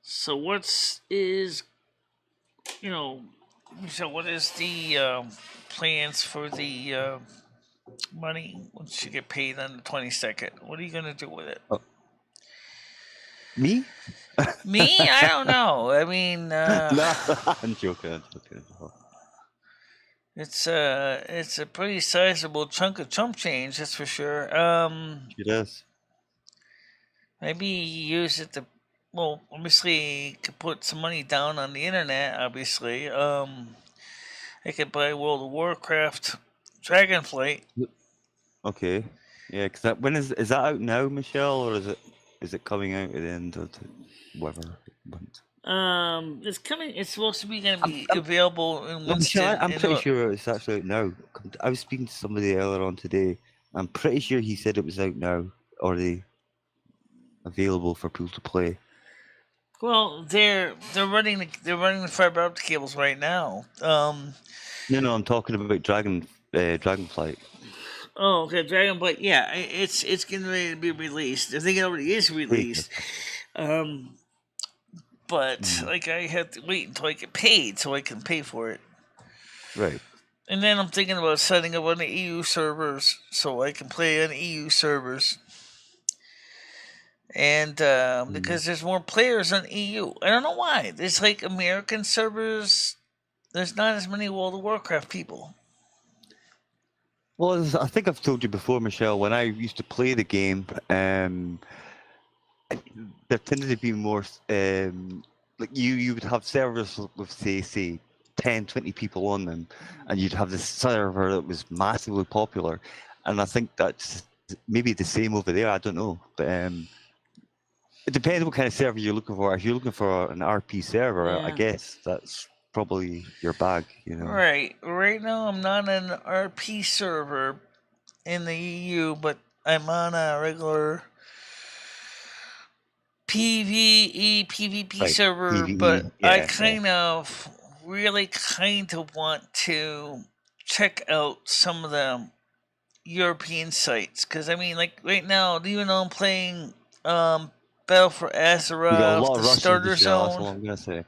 A: So what's is you know so what is the plans for the money once you get paid on the 22nd? What are you gonna do with it?
C: Me?
A: Me? I don't know. I mean,
C: No, I'm joking.
A: it's a pretty sizable chunk of chump change, that's for sure.
C: It is.
A: Maybe use it to, well, obviously you could put some money down on the internet. Obviously, I could buy World of Warcraft Dragonflight.
C: Okay. Yeah, because that when is that out now, Michelle, or is it coming out at the end of the whatever month?
A: It's coming. It's supposed to be going to be available in
C: No,
A: Winston.
C: Michelle, I'm pretty sure it's actually out now. I was speaking to somebody earlier on today. I'm pretty sure he said it was out now, already available for people to play.
A: Well, they're running the fiber optic cables right now.
C: No, I'm talking about Dragonflight.
A: Oh, okay, Dragonflight. Yeah, it's getting ready to be released. I think it already is released. But like I have to wait until I get paid so I can pay for it.
C: Right.
A: And then I'm thinking about setting up on the EU servers so I can play on EU servers. And because there's more players on EU. I don't know why. There's like American servers. There's not as many World of Warcraft people.
C: Well, I think I've told you before, Michelle, when I used to play the game, there tended to be more, like you would have servers with, say 10, 20 people on them, and you'd have this server that was massively popular. And I think that's maybe the same over there, I don't know. But it depends what kind of server you're looking for. If you're looking for an RP server, I guess that's probably your bag, you know.
A: Right. Right now I'm not on an RP server in the EU, but I'm on a regular PvP server,
C: PvE,
A: but
C: yeah,
A: I kind of want to check out some of the European sites, because I mean, like right now, even though I'm playing Battle for Azeroth, the starter zone,
C: that's all I'm gonna say.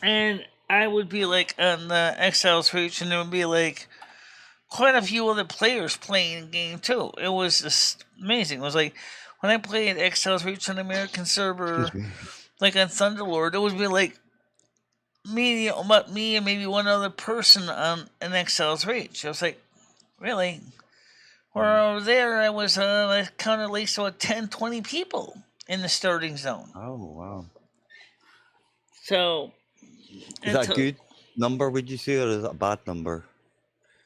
A: and I would be like on the Exiles reach, and there would be like quite a few other players playing the game too. It was just amazing. It was like when I played Exiles Reach on the American server,
C: Excuse me.
A: like on Thunderlord, it would be like me and maybe one other person on an Exiles Reach. I was like, really? Where over there, I counted at least about 10, 20 people in the starting zone.
C: Oh wow.
A: So,
C: Is that a good number, would you say, or is that a bad number?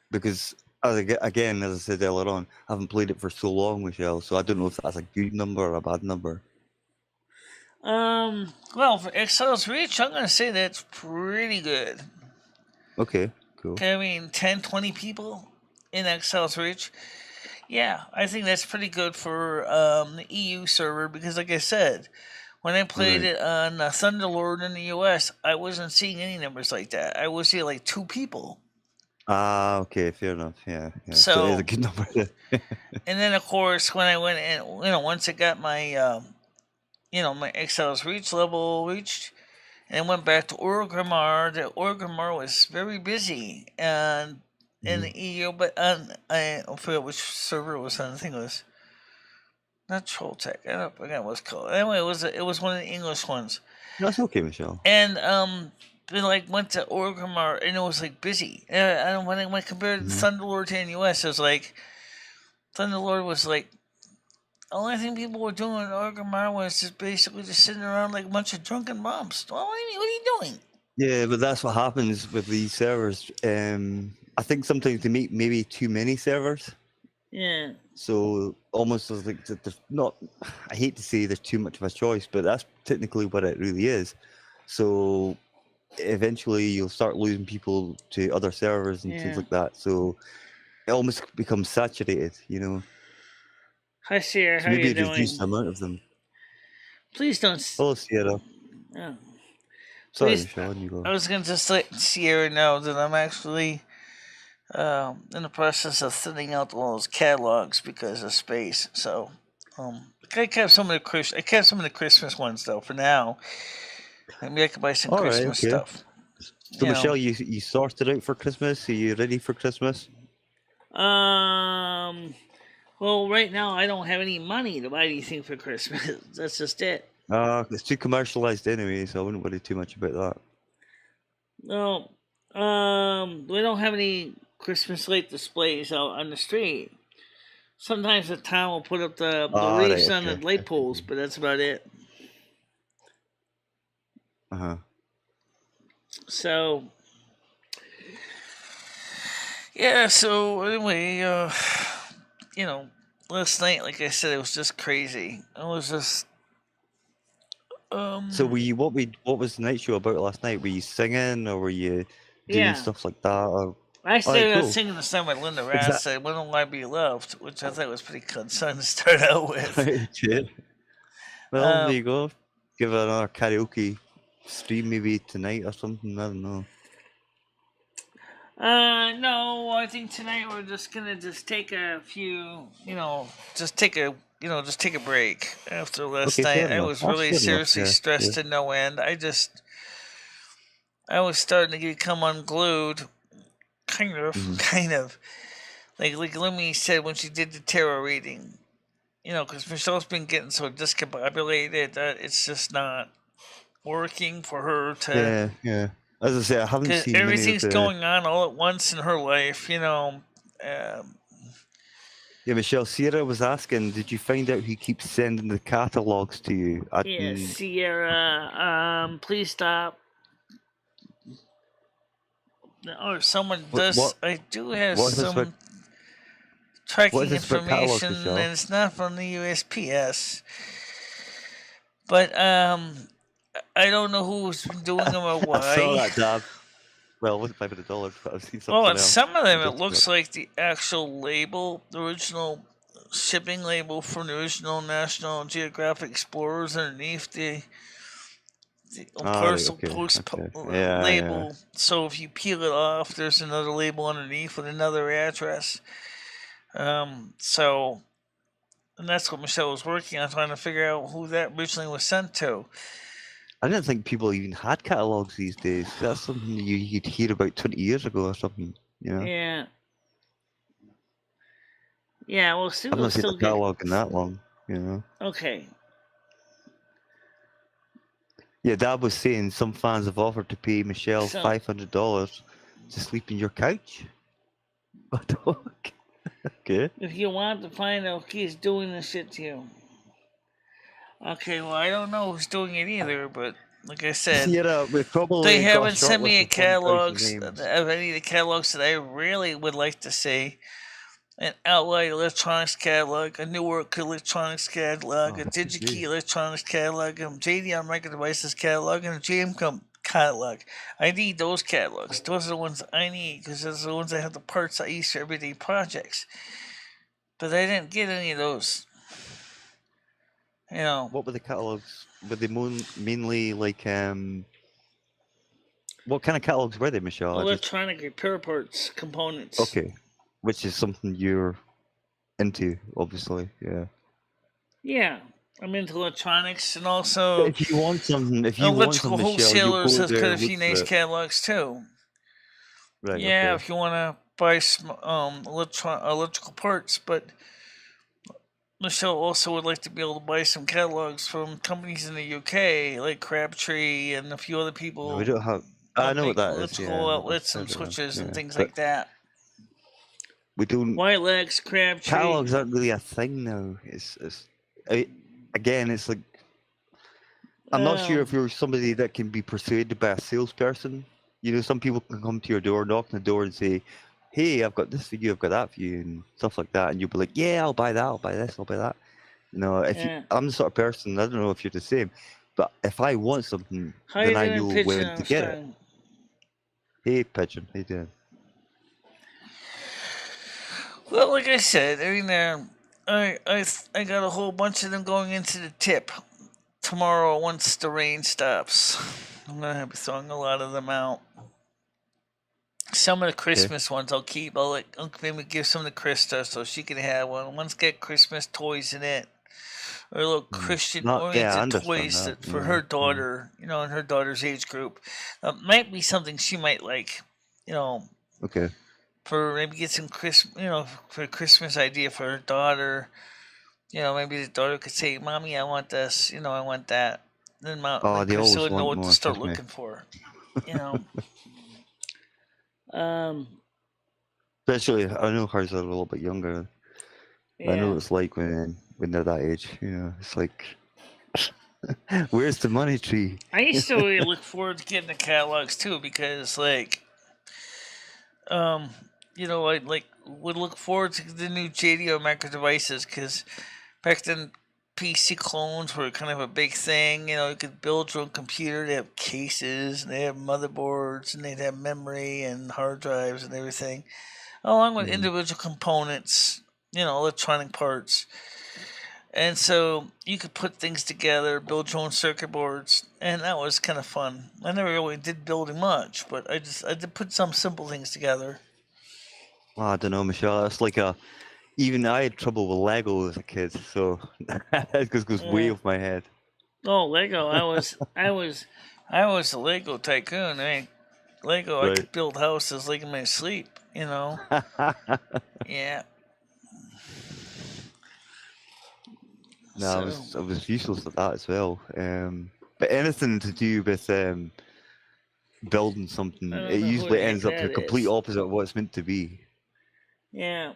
C: Because again, as I said earlier on, I haven't played it for so long, Michelle, so I don't know if that's a good number or a bad number.
A: Well, for Exiles Reach, I'm gonna say that's pretty good.
C: Okay, cool.
A: I mean, 10, 20 people in Exiles Reach. Yeah, I think that's pretty good for the EU server because, like I said, when I played it on Thunderlord in the U.S., I wasn't seeing any numbers like that. I was seeing like 2 people.
C: Ah, okay, fair enough. Yeah.
A: So
C: it is a good number.
A: And then, of course, when I went in, once I got my, my Exiles Reach level reached, and went back to Orgrimmar, the Orgrimmar was very busy, and in the EU, but I forget which server it was on. I think it was not Trolltech. I forgot what it's called. Anyway, it was one of the English ones.
C: That's okay, Michelle.
A: And they went to Orgrimmar, and it was busy. And when I compared Thunderlord to US, it was like Thunderlord was the only thing people were doing in Orgrimmar was just basically just sitting around like a bunch of drunken bums. Well, what are you doing?
C: Yeah, but that's what happens with these servers. I think sometimes they make maybe too many servers.
A: Yeah.
C: So almost as there's not. I hate to say there's too much of a choice, but that's technically what it really is. So eventually you'll start losing people to other servers and things like that. So it almost becomes saturated,
A: Hi, Sierra. How
C: maybe
A: you doing?
C: reduce the amount of them.
A: Please don't.
C: Hello, Sierra.
A: Oh.
C: Sorry, Michelle, you go.
A: I was going to just let Sierra know that I'm actually in the process of thinning out all those catalogs because of space. So I kept some of the Christmas ones though for now. Maybe I could buy some Christmas stuff.
C: So Michelle, you sorted out for Christmas? Are you ready for Christmas?
A: Well, right now I don't have any money to buy anything for Christmas. That's just it.
C: It's too commercialized anyway, so I wouldn't worry too much about that.
A: No, we don't have any Christmas light displays out on the street. Sometimes the town will put up the wreaths on the light poles, but that's about it. So, yeah, so anyway, last night, like I said, it was just crazy. It was just...
C: So what was the night show about last night? Were you singing or were you doing stuff like that? Or...
A: I started out singing the song by Linda Rass, When Will I Be Loved, which I thought was pretty good song to start out with.
C: Well, there you go. Give it another karaoke stream maybe tonight or something. I don't know.
A: No, I think tonight we're just gonna take a few, just take a break after last night. I was really seriously stressed to no end. I was starting to become unglued, kind of. Like Lumi said when she did the tarot reading, because Michelle's been getting so discombobulated that it's just not working for her to.
C: Yeah. As I say, I haven't seen
A: everything's going on all at once in her life,
C: Yeah, Michelle, Sierra was asking, did you find out who keeps sending the catalogs to you?
A: Sierra, please stop. Or someone does. I do have some tracking information, and it's not from the USPS. But I don't know who's been doing them or why.
C: I saw that, Dab. Well, it wasn't $500, but I've seen something else.
A: And some of them, it looks like the actual label, the original shipping label from the original National Geographic Explorers underneath the parcel post label. Yeah. So if you peel it off, there's another label underneath with another address. And that's what Michelle was working on, trying to figure out who that originally was sent to.
C: I didn't think people even had catalogs these days. That's something you'd hear about 20 years ago or something,
A: Yeah. Yeah, well,
C: I've not seen a catalog in that long. You know.
A: Okay.
C: Yeah, Dad was saying some fans have offered to pay Michelle
A: So
C: $500 to sleep in your couch. What the fuck? Okay.
A: if you want to find out who's doing this shit to you. Okay, well, I don't know who's doing it either, but like I said,
C: Yeah, we've
A: they
C: probably got a
A: haven't
C: short
A: sent me
C: list
A: a
C: of 1,000
A: catalogs
C: names.
A: of any of the catalogs that I really would like to see. An Outlight Electronics catalog, a Newark Electronics catalog,
C: Oh,
A: a
C: what to
A: DigiKey
C: do?
A: Electronics catalog, a JDM Micro Devices catalog, and a JM catalog. I need those catalogs. Those are the ones I need because those are the ones that have the parts I use for everyday projects. But I didn't get any of those. You know,
C: What were the catalogs? Were they mainly like what kind of catalogs were they, Michelle?
A: electronic repair parts, components.
C: Okay, which is something you're into, obviously. Yeah.
A: Yeah, I'm into electronics and
C: But
A: also
C: if you want something,
A: electrical
C: Michelle, you
A: wholesalers
C: go
A: has
C: there,
A: got a
C: look
A: few
C: for
A: nice
C: it.
A: catalogs too.
C: Right.
A: Yeah,
C: Okay.
A: if you want to buy electrical parts, but Michelle also would like to be able to buy some catalogs from companies in the UK, like Crabtree and a few other
C: No, we
A: people
C: don't have. I
A: that
C: know what
A: make
C: that is.
A: electrical
C: Yeah, I've
A: outlets and
C: heard of them.
A: switches and
C: Yeah,
A: things
C: but
A: like that.
C: we don't.
A: White Legs, Crabtree.
C: Catalogs aren't really a thing now. Again, it's like I'm not sure if
A: Um,
C: you're somebody that can be persuaded by a salesperson. You know, some people can come to your door, knock on the door, and say, "Hey, I've got this for you, I've got that for you," and stuff like that. And you'll be like, "Yeah, I'll buy that, I'll buy this, I'll buy that." You know,
A: yeah.
C: I'm the sort of person. I don't know if you're the same, but if I want something,
A: How
C: then
A: you
C: I
A: doing,
C: know
A: Pigeon
C: when to get it.
A: Armstrong?
C: Hey, pigeon, how you doing?
A: Well, like I said, I mean, I got a whole bunch of them going into the tip tomorrow once the rain stops. I'm gonna be throwing a lot of them out. Some of the
C: Okay.
A: Christmas ones I'll keep. I'll maybe give some to Krista so she can have one. One's got Christmas toys in it, or little Christian
C: Not, yeah, I
A: oriented
C: understand
A: toys
C: that.
A: that for her
C: Yeah.
A: daughter, you know, in her daughter's age group. Might be something she might like, you know,
C: Okay.
A: for maybe get some for a Christmas idea for her daughter. You know, maybe the daughter could say, "Mommy, I want this. You know, I want that." Then
C: Oh,
A: like
C: they
A: Krista
C: always
A: would know
C: want
A: what to
C: more.
A: start
C: Trust me.
A: looking for. You know. um.
C: Especially, I know hers are a little bit younger. I know
A: Yeah.
C: what it's like when they're that age. You know, it's like, where's the money tree?
A: I used to really look forward to getting the catalogs too because um I would look forward to the new JDO Micro Devices because back then PC clones were kind of a big thing. You know, you could build your own computer. They have cases, and they have motherboards, and they'd have memory and hard drives and everything, along with individual components. You know, electronic parts. And so you could put things together, build your own circuit boards, and that was kind of fun. I never really did building much, but I did put some simple things together.
C: Well, I don't know, Michelle. It's like even I had trouble with Lego as a kid, so that just goes way
A: Yeah.
C: off my head.
A: Oh, Lego! I was a Lego tycoon. I mean, Lego. I
C: Right.
A: could build houses like in my sleep. You know. Yeah.
C: No,
A: So
C: I was useless at that as well. But anything to do with building
A: I
C: something, it
A: don't know who
C: usually
A: the heck
C: ends up the
A: that
C: complete
A: is.
C: opposite of what it's meant to be.
A: Yeah.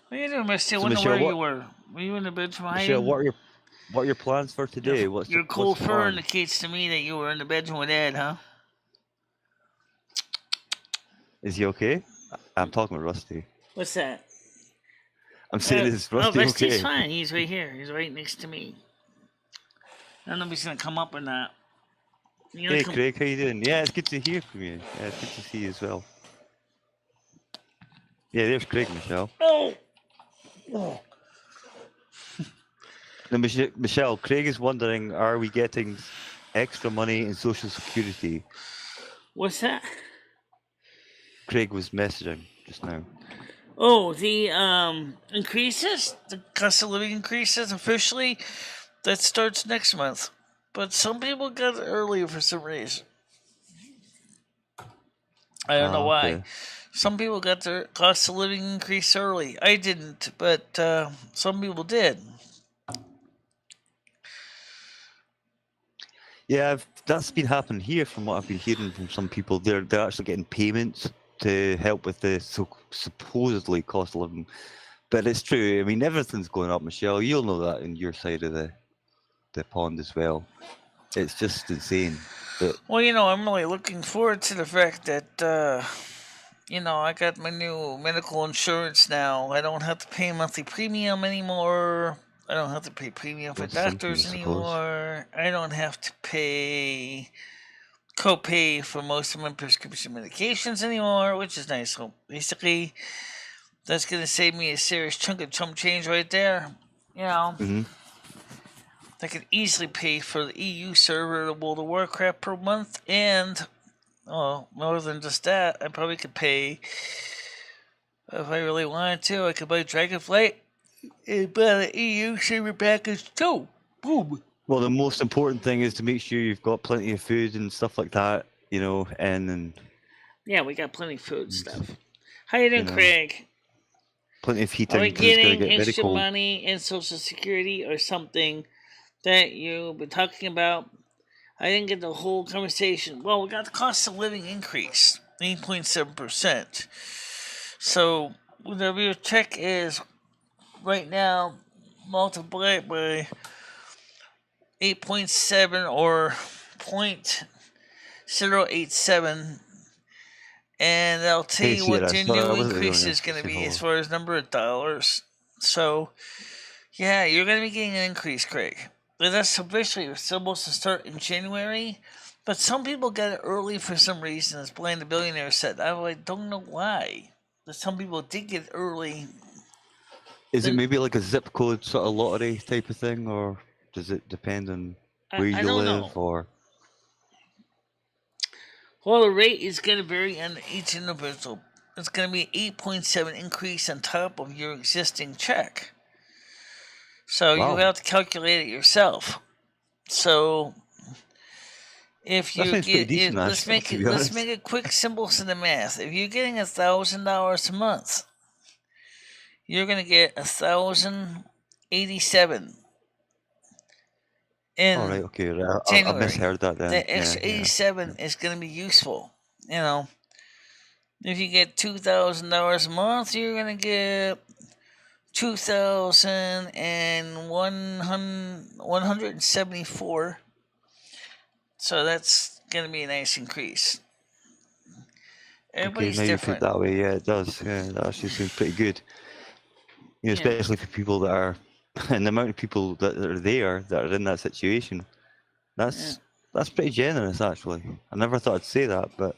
A: What are you doing, Misty? I
C: So,
A: wonder
C: Michelle,
A: where you were. Were you in the bedroom
C: Michelle,
A: hiding?
C: what are your plans for today?
A: Your
C: What's
A: cool
C: the
A: fur
C: plan?
A: indicates to me that you were in the bedroom with Ed, huh?
C: Is he okay? I'm talking with Rusty.
A: What's that?
C: I'm saying, is Rusty
A: Rusty's
C: okay?
A: fine. He's right here. He's right next to me. I don't know if he's gonna come up or not.
C: Hey, Craig, how you doing? Yeah, it's good to hear from you. Yeah, it's good to see you as well. Yeah, there's Craig, Michelle.
A: Oh.
C: Now, Michelle, Craig is wondering, are we getting extra money in Social Security?
A: What's that?
C: Craig was messaging just now.
A: Oh, the increases, the cost of living increases officially. That starts next month, but some people got it earlier for some reason. I don't know why.
C: Okay.
A: Some people got their cost of living increase early. I didn't, but some people did.
C: Yeah, that's been happening here from what I've been hearing from some people. They're actually getting payments to help with the supposedly cost of living. But it's true. I mean, everything's going up, Michelle. You'll know that in your side of the pond as well. It's just insane. But
A: Well, I'm really looking forward to the fact that, I got my new medical insurance now. I don't have to pay a monthly premium anymore. I don't have to pay premium for
C: that's something, I
A: doctors
C: suppose.
A: anymore. I don't have to pay copay for most of my prescription medications anymore, which is nice. So basically, that's going to save me a serious chunk of chump change right there.
C: Mm-hmm.
A: I could easily pay for the EU server of World of Warcraft per month, and more than just that, I probably could pay, if I really wanted to, I could buy Dragonflight and buy the EU server package too. Boom.
C: Well, the most important thing is to make sure you've got plenty of food and stuff like that, and
A: Yeah, we got plenty of food stuff. How you doing, Craig?
C: Plenty of
A: Are
C: heating
A: we
C: because it's going to
A: getting
C: get very
A: extra
C: cold.
A: money in Social Security or something that you've been talking about? I didn't get the whole conversation. Well, we got the cost of living increase, 8.7%. So, whatever your check is right now, multiply it by 8.7 or 0.087, and they'll tell you what your new increase is going to be as far as number of dollars. So, yeah, you're going to be getting an increase, Craig. But that's officially supposed to start in January, but some people got it early for some reason, as Blaine the Billionaire said. I don't know why, but some people did get it early.
C: Is it maybe like a zip code sort of lottery type of thing, or does it depend on where you live, or?
A: Well, the rate is going to vary on each individual. It's going to be 8.7 increase on top of your existing check. So you have to calculate it yourself. So if you get, let's make it quick, simple to the math. If you're getting $1,000 a month, you're going to get 1,087.
C: All right, okay, I misheard that then.
A: The extra 87 is going to be useful. If you get $2,000 a month, you're going to get 2,174. So that's going to be a nice increase. Everybody's different.
C: That way, yeah, it does. Yeah, that actually seems pretty good. Especially for people that are, and the amount of people that are there that are in that situation. That's pretty generous, actually. I never thought I'd say that, but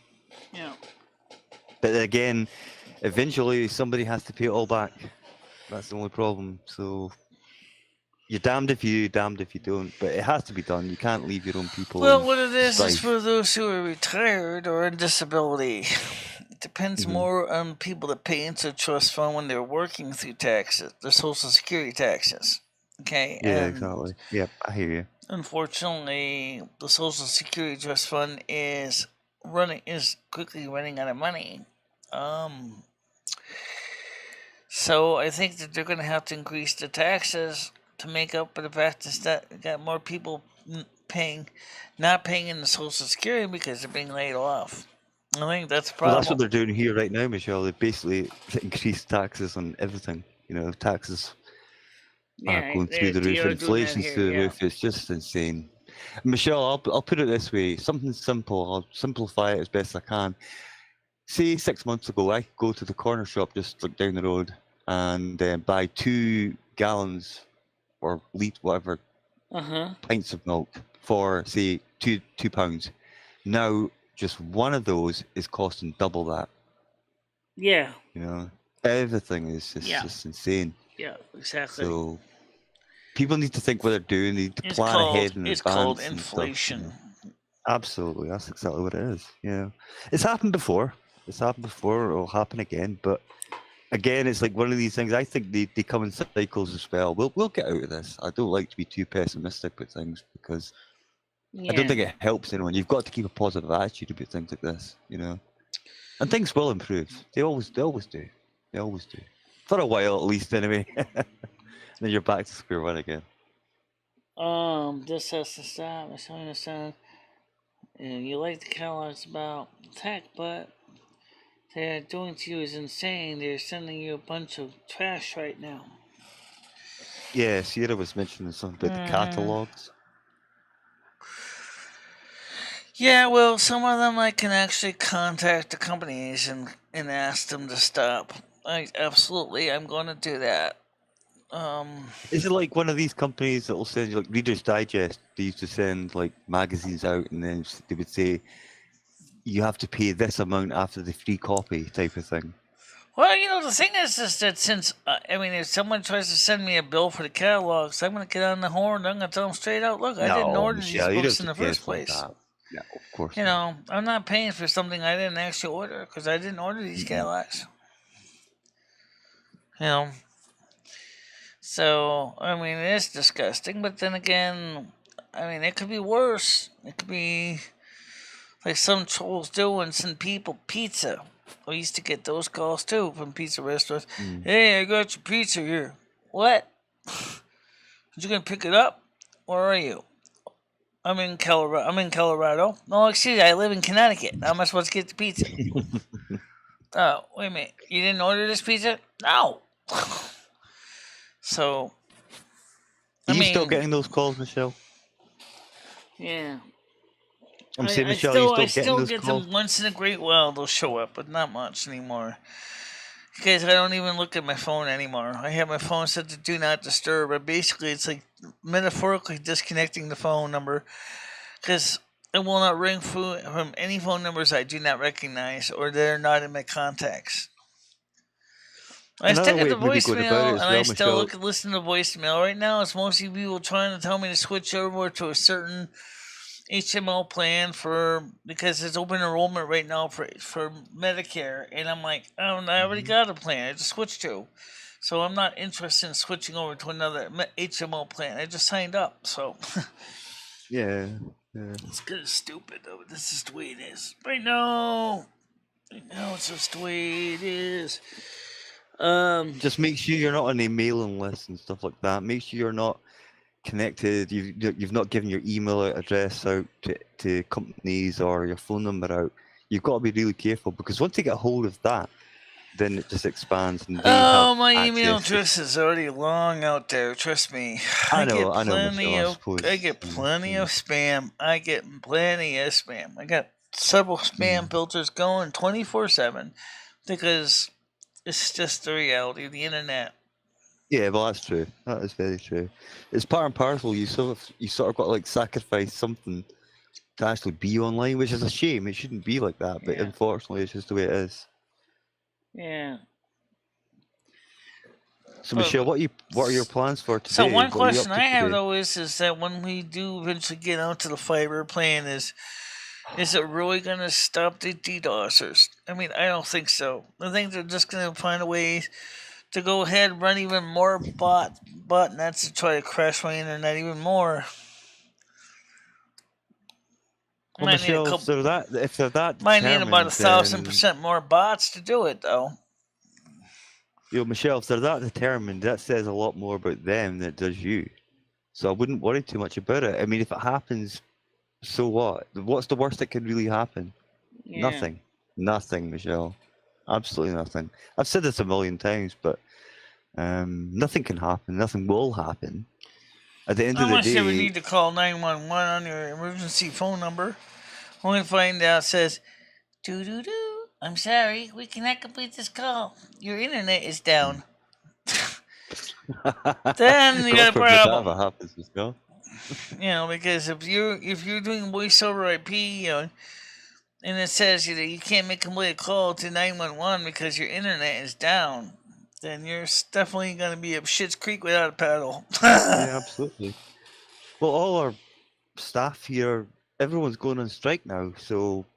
C: But again, eventually somebody has to pay it all back. That's the only problem. So you're damned if you don't, but it has to be done. You can't leave your own people.
A: Well, what it is for those who are retired or on disability. It depends more on people that pay into a trust fund when they're working through taxes, their Social Security taxes. Okay.
C: Yeah, exactly. Yep, I hear you.
A: Unfortunately, the Social Security trust fund is quickly running out of money. So I think that they're going to have to increase the taxes to make up for the fact that got more people not paying in the Social Security because they're being laid off. I think that's a problem.
C: Well, that's what they're doing here right now, Michelle. They basically increased taxes on everything. Taxes are going through the roof. Inflation's through the roof. It's just insane. Michelle, I'll put it this way. Something simple. I'll simplify it as best I can. Say 6 months ago, I could go to the corner shop just down the road and buy 2 gallons or whatever, pints of milk for, say, £2. Now, just one of those is costing double that.
A: Yeah.
C: Everything is just insane.
A: Yeah, exactly.
C: So people need to think what they're doing. They need to plan ahead in advance.
A: It's called inflation.
C: Absolutely, that's exactly what it is. Yeah, it's happened before. It'll happen again. But again, it's like one of these things. I think they come in cycles as well. We'll get out of this. I don't like to be too pessimistic with things because I don't think it helps anyone. You've got to keep a positive attitude about things like this. And things will improve. They always do. They always do. For a while, at least, anyway. Then you're back to square one again.
A: This has to stop. It's going to sound. You like the catalogs about tech, but they're doing to you is insane. They're sending you a bunch of trash right now.
C: Yeah, Sierra was mentioning something about the catalogs.
A: Yeah, well, some of them I can actually contact the companies and ask them to stop. I'm going to do that.
C: Is it like one of these companies that will send you, like Reader's Digest? They used to send like magazines out, and then they would say you have to pay this amount after the free copy, type of thing.
A: Well, the thing is that since if someone tries to send me a bill for the catalogs, I'm going to get on the horn. I'm going to tell them straight out, look, I didn't order these books in the first place.
C: Yeah, of course.
A: I'm not paying for something I didn't actually order because I didn't order these catalogs. So, it's disgusting, but then again, it could be worse. It could be like some trolls do and send people pizza. I used to get those calls too from pizza restaurants. Hey, I got your pizza here. What? You gonna pick it up? Where are you? I'm in Colorado. No, excuse me, I live in Connecticut. How am I supposed to get the pizza? Oh, wait a minute. You didn't order this pizza? No. So,
C: Are you still getting those calls, Michelle?
A: Yeah.
C: I'm saying, Michelle,
A: I still get them once in a great while. They'll show up, but not much anymore. Because I don't even look at my phone anymore. I have my phone set to do not disturb. But basically, it's like metaphorically disconnecting the phone number. Because it will not ring from any phone numbers I do not recognize or that are not in my contacts. I still get the voicemail, and I still listen to voicemail. Right now, it's mostly people trying to tell me to switch over to a certain HMO plan because it's open enrollment right now for Medicare, and I'm like, I already got a plan I just switched to, so I'm not interested in switching over to another HMO plan. I just signed up, so
C: yeah.
A: It's kind of stupid though. But this is the way it is right now. It's just the way it is.
C: Just make sure you're not on a mailing list and stuff like that. Make sure you're not connected. You've not given your email address out to companies or your phone number out. You've got to be really careful because once they get a hold of that, then it just expands. And
A: my email address is already long out there. Trust me. I get plenty of spam. I got several spam filters going 24/7 because it's just the reality of the internet.
C: Yeah, well, that's true. That is very true. It's part and parcel. You sort of got to like sacrifice something to actually be online, which is a shame. It shouldn't be like that, but unfortunately, it's just the way it is.
A: Yeah.
C: So, Michelle, what are your plans for today?
A: So one question I have though is that when we do eventually get out to the fiber plan, is it really going to stop the DDoSers? I don't think so. I think they're just going to find a way to go ahead and run even more botnets to try to crash my internet even more.
C: Well, Michelle, if they're that
A: might need about 1,000% more bots to do it, though.
C: Michelle, if they're that determined, that says a lot more about them than it does you. So I wouldn't worry too much about it. If it happens, so what? What's the worst that could really happen? Yeah. Nothing, Michelle. Absolutely nothing. I've said this a million times, but nothing can happen. Nothing will happen. At the end of the day,
A: unless you ever need to call 911 on your emergency phone number, only to find out it says, "Doo-doo-doo. I'm sorry, we cannot complete this call. Your internet is down." Then you got a problem.
C: That happens, Michelle.
A: Because if you're doing voice over IP, and it says that you can't make a complete call to 911 because your internet is down, then you're definitely going to be up shit's creek without a paddle.
C: Yeah, absolutely. Well, all our staff here, everyone's going on strike now, so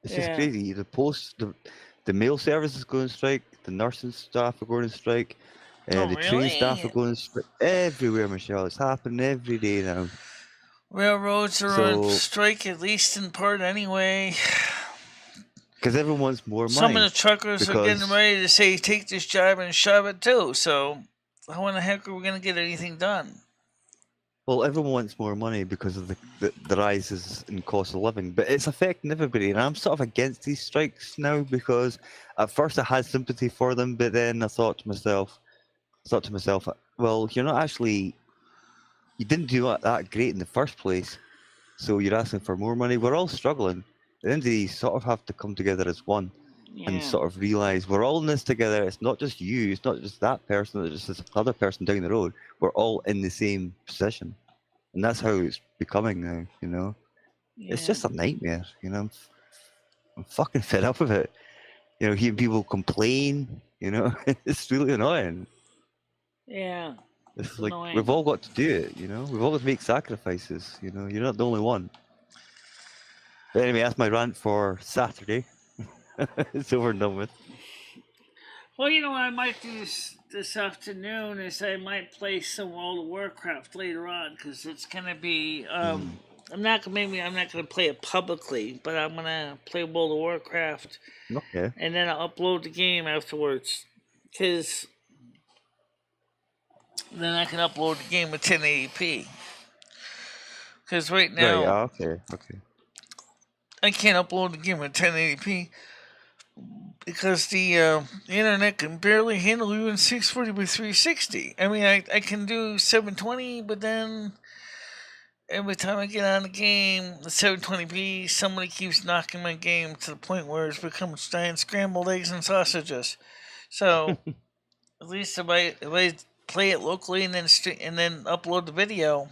C: it's just crazy. The mail service is going on strike. The nursing staff are going on strike. The train staff are going on strike. Everywhere, Michelle. It's happening every day now.
A: Railroads are on strike, at least in part anyway.
C: Because everyone wants more money.
A: Some of the truckers are getting
C: because-
A: ready to say, take this job and shove it too. So how in the heck are we going to get anything done?
C: Well, everyone wants more money because of the rises in cost of living, but it's affecting everybody, and I'm sort of against these strikes now because at first I had sympathy for them, but then I thought to myself, well, you're not actually, you didn't do that great in the first place, so you're asking for more money. We're all struggling. At the end of the day, you sort of have to come together as one. And sort of realize we're all in this together. It's not just you. It's not just that person. It's just this other person down the road. We're all in the same position, and that's how it's becoming now. You know, it's just a nightmare. You know, I'm fucking fed up with it. You know, hearing people complain. You know, it's really annoying.
A: Yeah.
C: It's like we've all got to do it. You know, we've all got to make sacrifices. You know, you're not the only one. But anyway, that's my rant for Saturday. It's over and done with.
A: Well, you know what I might do this afternoon is I might play some World of Warcraft later on because it's gonna be. I'm not gonna play it publicly, but I'm gonna play World of Warcraft.
C: Okay.
A: And then I'll upload the game afterwards, because then I can upload the game with 1080p. Because right now,
C: okay.
A: I can't upload the game with 1080p. Because the internet can barely handle even 640 by 360. I mean, I can do 720, but then every time I get on the game, the 720p, somebody keeps knocking my game to the point where it's become giant scrambled eggs and sausages. So, at least if I play it locally and then upload the video,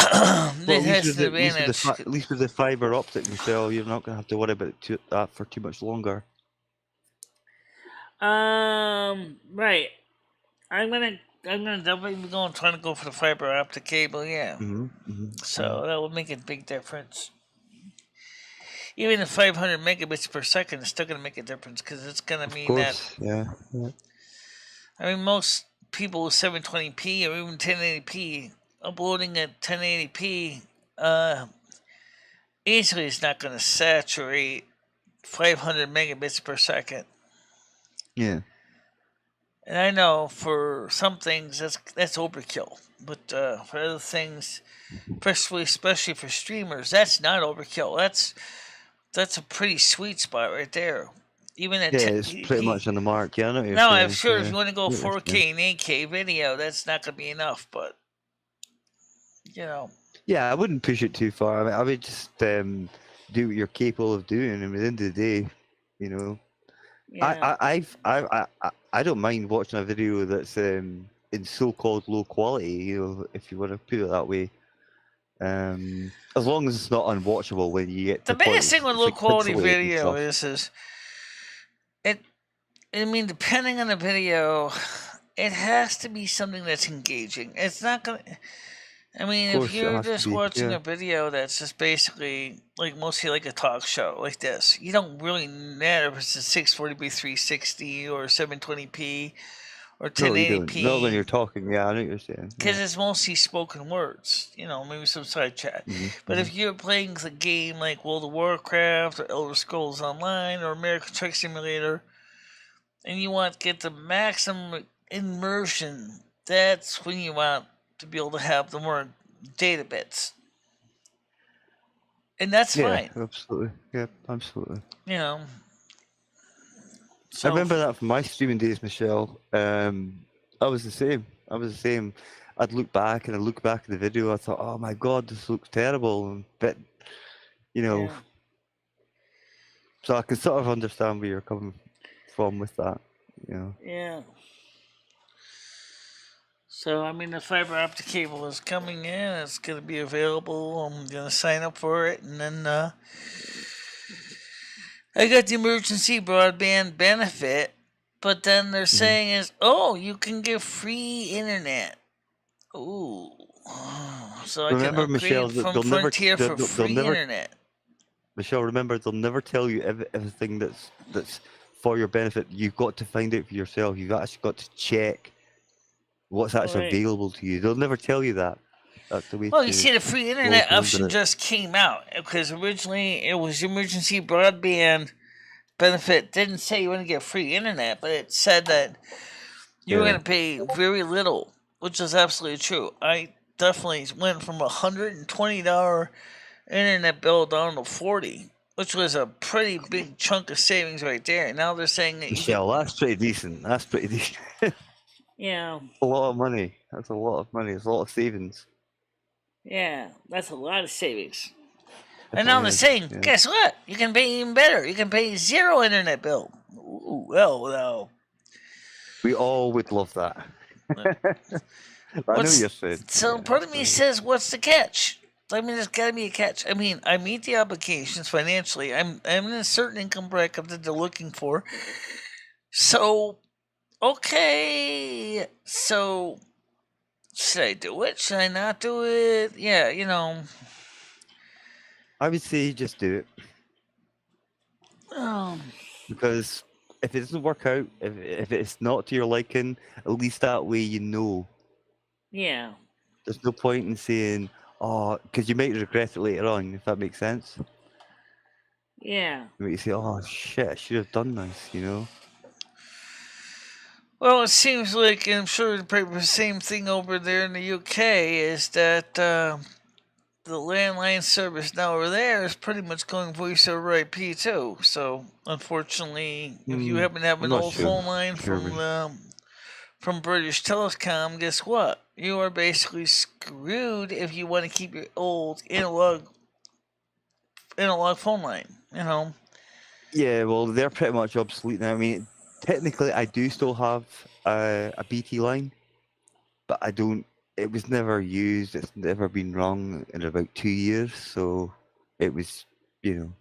A: it has an advantage.
C: At least with the fiber optic, Michelle, you're not going to have to worry about that for too much longer.
A: Right. I'm gonna definitely be trying to go for the fiber optic cable. Yeah. So that will make a big difference. Even if 500 megabits per second is still gonna make a difference because it's gonna mean that.
C: Yeah.
A: I mean, most people with 720p or even 1080p uploading at 1080p easily is not going to saturate 500 megabits per second.
C: Yeah.
A: And I know for some things that's overkill, but for other things, especially for streamers, that's not overkill. That's a pretty sweet spot right there. Even at
C: it's pretty much on the mark. Yeah, I know what you're
A: no,
C: saying.
A: I'm sure if you want to go 4K and 8K video, that's not going to be enough. But you know.
C: Yeah, I wouldn't push it too far. I mean, I would just do what you're capable of doing, and at the end of the day, you know, I don't mind watching a video that's in so-called low quality. You know, if you want to put it that way. As long as it's not unwatchable when you get
A: the biggest thing with low quality video is it. I mean, depending on the video, it has to be something that's engaging. It's not gonna. I mean, if you're just watching a video that's just basically mostly like a talk show like this, you don't really matter if it's a 640 by 360 or 720p or 1080p.
C: No, when you're talking, yeah, I know what you're saying.
A: Because it's mostly spoken words, you know, maybe some side chat. But if you're playing the game like World of Warcraft or Elder Scrolls Online or American Truck Simulator, and you want to get the maximum immersion, that's when you want to be able to have the more data bits. And that's fine.
C: Absolutely. Yeah, absolutely.
A: You know.
C: So, I remember that from my streaming days, Michelle. I was the same. I'd look back at the video. I thought, oh my God, this looks terrible. But, you know, so I can sort of understand where you're coming from with that. You know.
A: Yeah. So, I mean, the fiber optic cable is coming in. It's going to be available. I'm going to sign up for it. And then I got the emergency broadband benefit. But then they're saying is, you can get free internet. Ooh. So I
C: remember,
A: can upgrade
C: Michelle,
A: from Frontier for free internet.
C: Michelle, remember, they'll never tell you everything that's for your benefit. You've got to find out for yourself. You've actually got to check what's actually available to you. They'll never tell you that. That's the way
A: Well,
C: to
A: you see, the free
C: go
A: internet
C: under
A: option
C: it.
A: just came out because originally it was emergency broadband benefit. Didn't say you wouldn't get free internet, but it said that you were
C: Yeah.
A: going to pay very little, which is absolutely true. I definitely went from $120 internet bill down to 40, which was a pretty big chunk of savings right there. And now they're saying that you can,
C: Michelle, that's pretty decent. That's pretty decent.
A: yeah,
C: A lot of money. That's a lot of money. It's a lot of savings.
A: yeah, that's a lot of savings. And now
C: Definitely
A: they're
C: is.
A: saying,
C: Yeah.
A: guess what? You can pay even better. You can pay zero internet bill. Ooh, well, no.
C: We all would love that. I know you're saying.
A: So
C: Yeah,
A: part of me
C: so-
A: says, what's the catch? I mean, there's got to be a catch. I mean, I meet the obligations financially. I'm in a certain income bracket that they're looking for. So, okay. So, should I do it? Should I not do it? Yeah, you know.
C: I would say just do it. Because if it doesn't work out, if it's not to your liking, at least that way you know.
A: Yeah.
C: There's no point in saying, oh, because you might regret it later on, if that makes sense.
A: Yeah.
C: You might say, oh shit, I should have done this, you know?
A: Well, it seems like, I'm sure the same thing over there in the UK is that the landline service now over there is pretty much going voice over IP too. So, unfortunately, if you happen to have
C: I'm
A: an
C: not
A: old
C: sure.
A: phone line
C: Sure.
A: from British Telecom, guess what? You are basically screwed if you want to keep your old analog phone line. You know.
C: Yeah, well, they're pretty much obsolete now. I mean, technically, I do still have a BT line, but I don't. It was never used. It's never been rung in about 2 years, so it was, you know.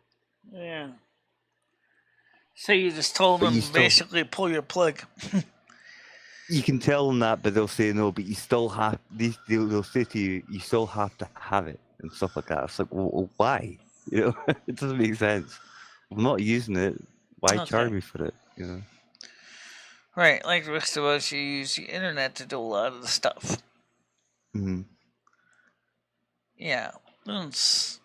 A: Yeah. So you just told
C: But you
A: them
C: still,
A: basically pull your plug.
C: you can tell them that, but they'll say no. But you still have these. They'll say to you, you still have to have it and stuff like that. It's like, well why? You know, it doesn't make sense. I'm not using it. Why charge
A: Okay.
C: me for it? You know.
A: Right, like the rest of us, you use the internet to do a lot of the stuff.
C: Hmm.
A: Yeah.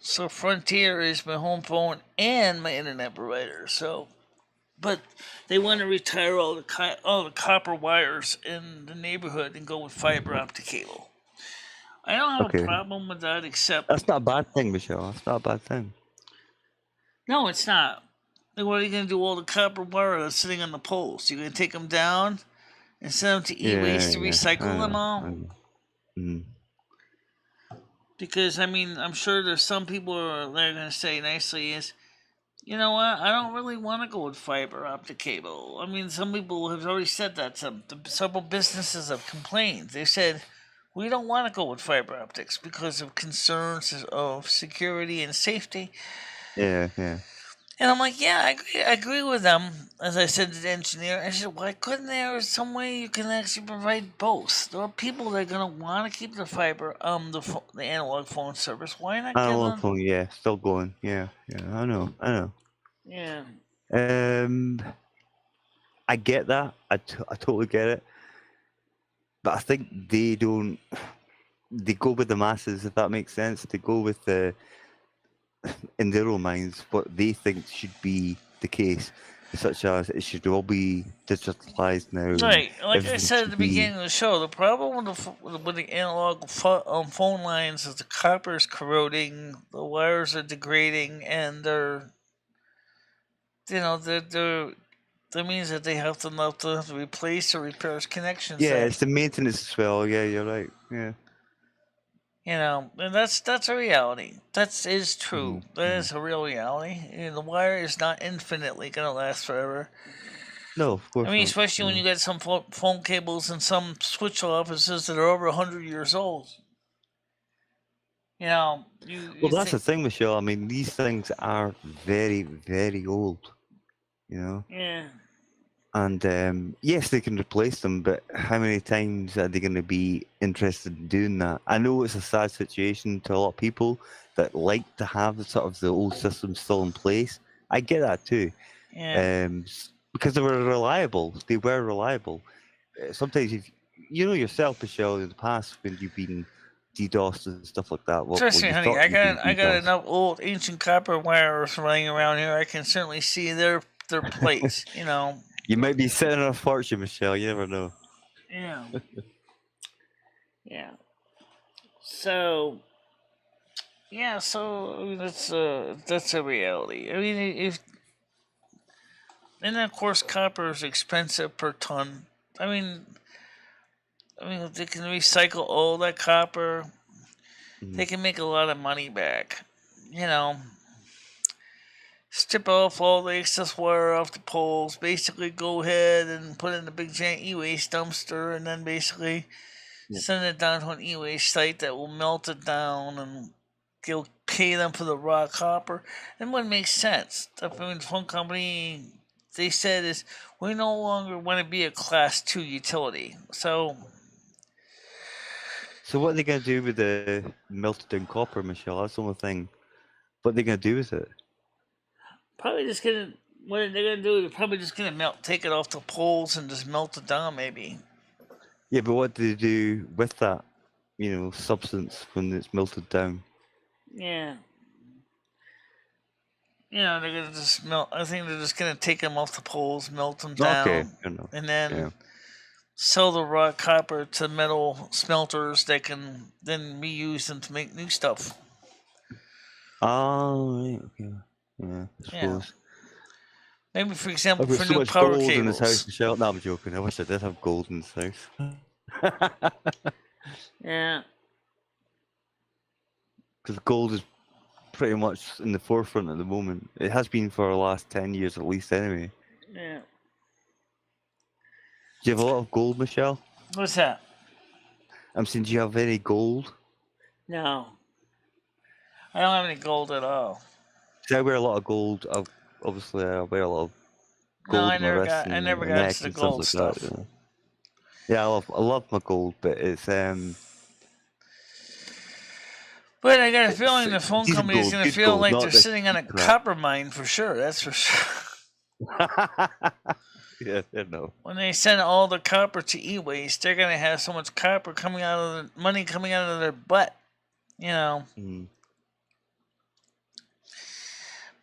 A: So Frontier is my home phone and my internet provider. So, but they want to retire all the copper wires in the neighborhood and go with fiber optic cable. I don't have
C: Okay.
A: a problem with that, except
C: That's not a bad thing, Michelle. That's not a bad thing.
A: no, it's not. Like, what are you gonna do? All the copper wire that's sitting on the poles? You're gonna take them down and send them to e-waste to recycle them all?
C: I know. Mm.
A: Because I mean, I'm sure there's some people that are going to say nicely is, you know what? I don't really want to go with fiber optic cable. I mean, some people have already said that. Several businesses have complained. They said we don't want to go with fiber optics because of concerns of security and safety.
C: Yeah, yeah.
A: And I'm like, yeah, I agree with them. As I said to the engineer, I said, why couldn't there some way you can actually provide both? There are people that are gonna want to keep the fiber, the analog phone service. Why not give
C: Analog
A: them?
C: phone, yeah, still going. Yeah, yeah. I know.
A: Yeah,
C: I get that. I totally get it. But I think they don't. They go with the masses, if that makes sense. They go with the, in their own minds, what they think should be the case, such as it should all be digitalized now.
A: right. Like I
C: everything
A: said at
C: should
A: the
C: be-
A: beginning of the show, the problem with the analog phone lines is the copper is corroding, the wires are degrading, and they're that means that they have to replace or repair connections.
C: Yeah,
A: that,
C: it's the maintenance as well. Yeah, you're right. Yeah.
A: And that's a reality. That is true.
C: Mhm,
A: That is a real reality. The wire is not infinitely gonna last forever.
C: No, of course
A: I mean,
C: not.
A: especially when you get some phone cables and some switch offices that are over 100 years old.
C: Well, that's the thing, Michelle. I mean, these things are very, very old. You know.
A: Yeah.
C: And yes, they can replace them, but how many times are they going to be interested in doing that? I know it's a sad situation to a lot of people that like to have the sort of the old system still in place. I get that too,
A: Yeah.
C: because they were reliable. They were reliable. Sometimes, if you know yourself, Michelle, in the past when you've been DDoS and stuff like that.
A: Trust me,
C: You
A: honey,
C: thought
A: I
C: you'd been
A: got
C: DDoS.
A: enough old ancient copper wires lying around here. I can certainly see their plates. You know.
C: You might be sitting on a fortune, Michelle. You never know.
A: Yeah. Yeah. So. Yeah. So I mean, that's a reality. I mean, and of course copper is expensive per ton. I mean, if they can recycle all that copper, they can make a lot of money back. You know, strip off all the excess wire off the poles, basically go ahead and put it in a big giant e-waste dumpster, and then basically send it down to an e-waste site that will melt it down, and they'll pay them for the raw copper. And what makes sense, the phone company, they said, is we no longer want to be a class 2 utility. So
C: what are they going to do with the melted down copper, Michelle? That's the only thing. What are they going to do with it?
A: probably just gonna, what they're gonna do, they're probably just gonna take it off the poles and just melt it down, maybe.
C: Yeah, but what do they do with that, substance when it's melted down?
A: Yeah. They're gonna just melt. I think they're just gonna take them off the poles, melt them down,
C: Okay,
A: and then sell the raw copper to metal smelters that can then reuse them to make new stuff.
C: Oh, right, okay. Yeah, I suppose.
A: Maybe, for example,
C: I've got
A: for
C: so
A: new
C: much
A: power
C: gold
A: cables.
C: in this house, Michelle. No, I'm joking. I wish I did have gold in this house.
A: Yeah.
C: Because gold is pretty much in the forefront at the moment. It has been for the last 10 years at least, anyway.
A: Yeah.
C: Do you have a lot of gold, Michelle?
A: What's that?
C: I'm saying, do you have any gold?
A: No. I don't have any gold at all.
C: See, I wear a lot of gold. Obviously, I wear a lot of gold
A: No,
C: on my wrists
A: I
C: and
A: never
C: my
A: got
C: neck
A: into the
C: and
A: gold
C: stuff like
A: stuff.
C: that. Yeah, I love my gold, but it's
A: But I got a feeling the phone
C: decent
A: company is
C: gold,
A: going to
C: good
A: feel
C: gold,
A: like
C: not
A: they're
C: this
A: sitting on a
C: crap.
A: copper mine for sure. That's for sure.
C: Yeah, I know.
A: When they send all the copper to e-waste, they're going to have so much copper coming out of money coming out of their butt.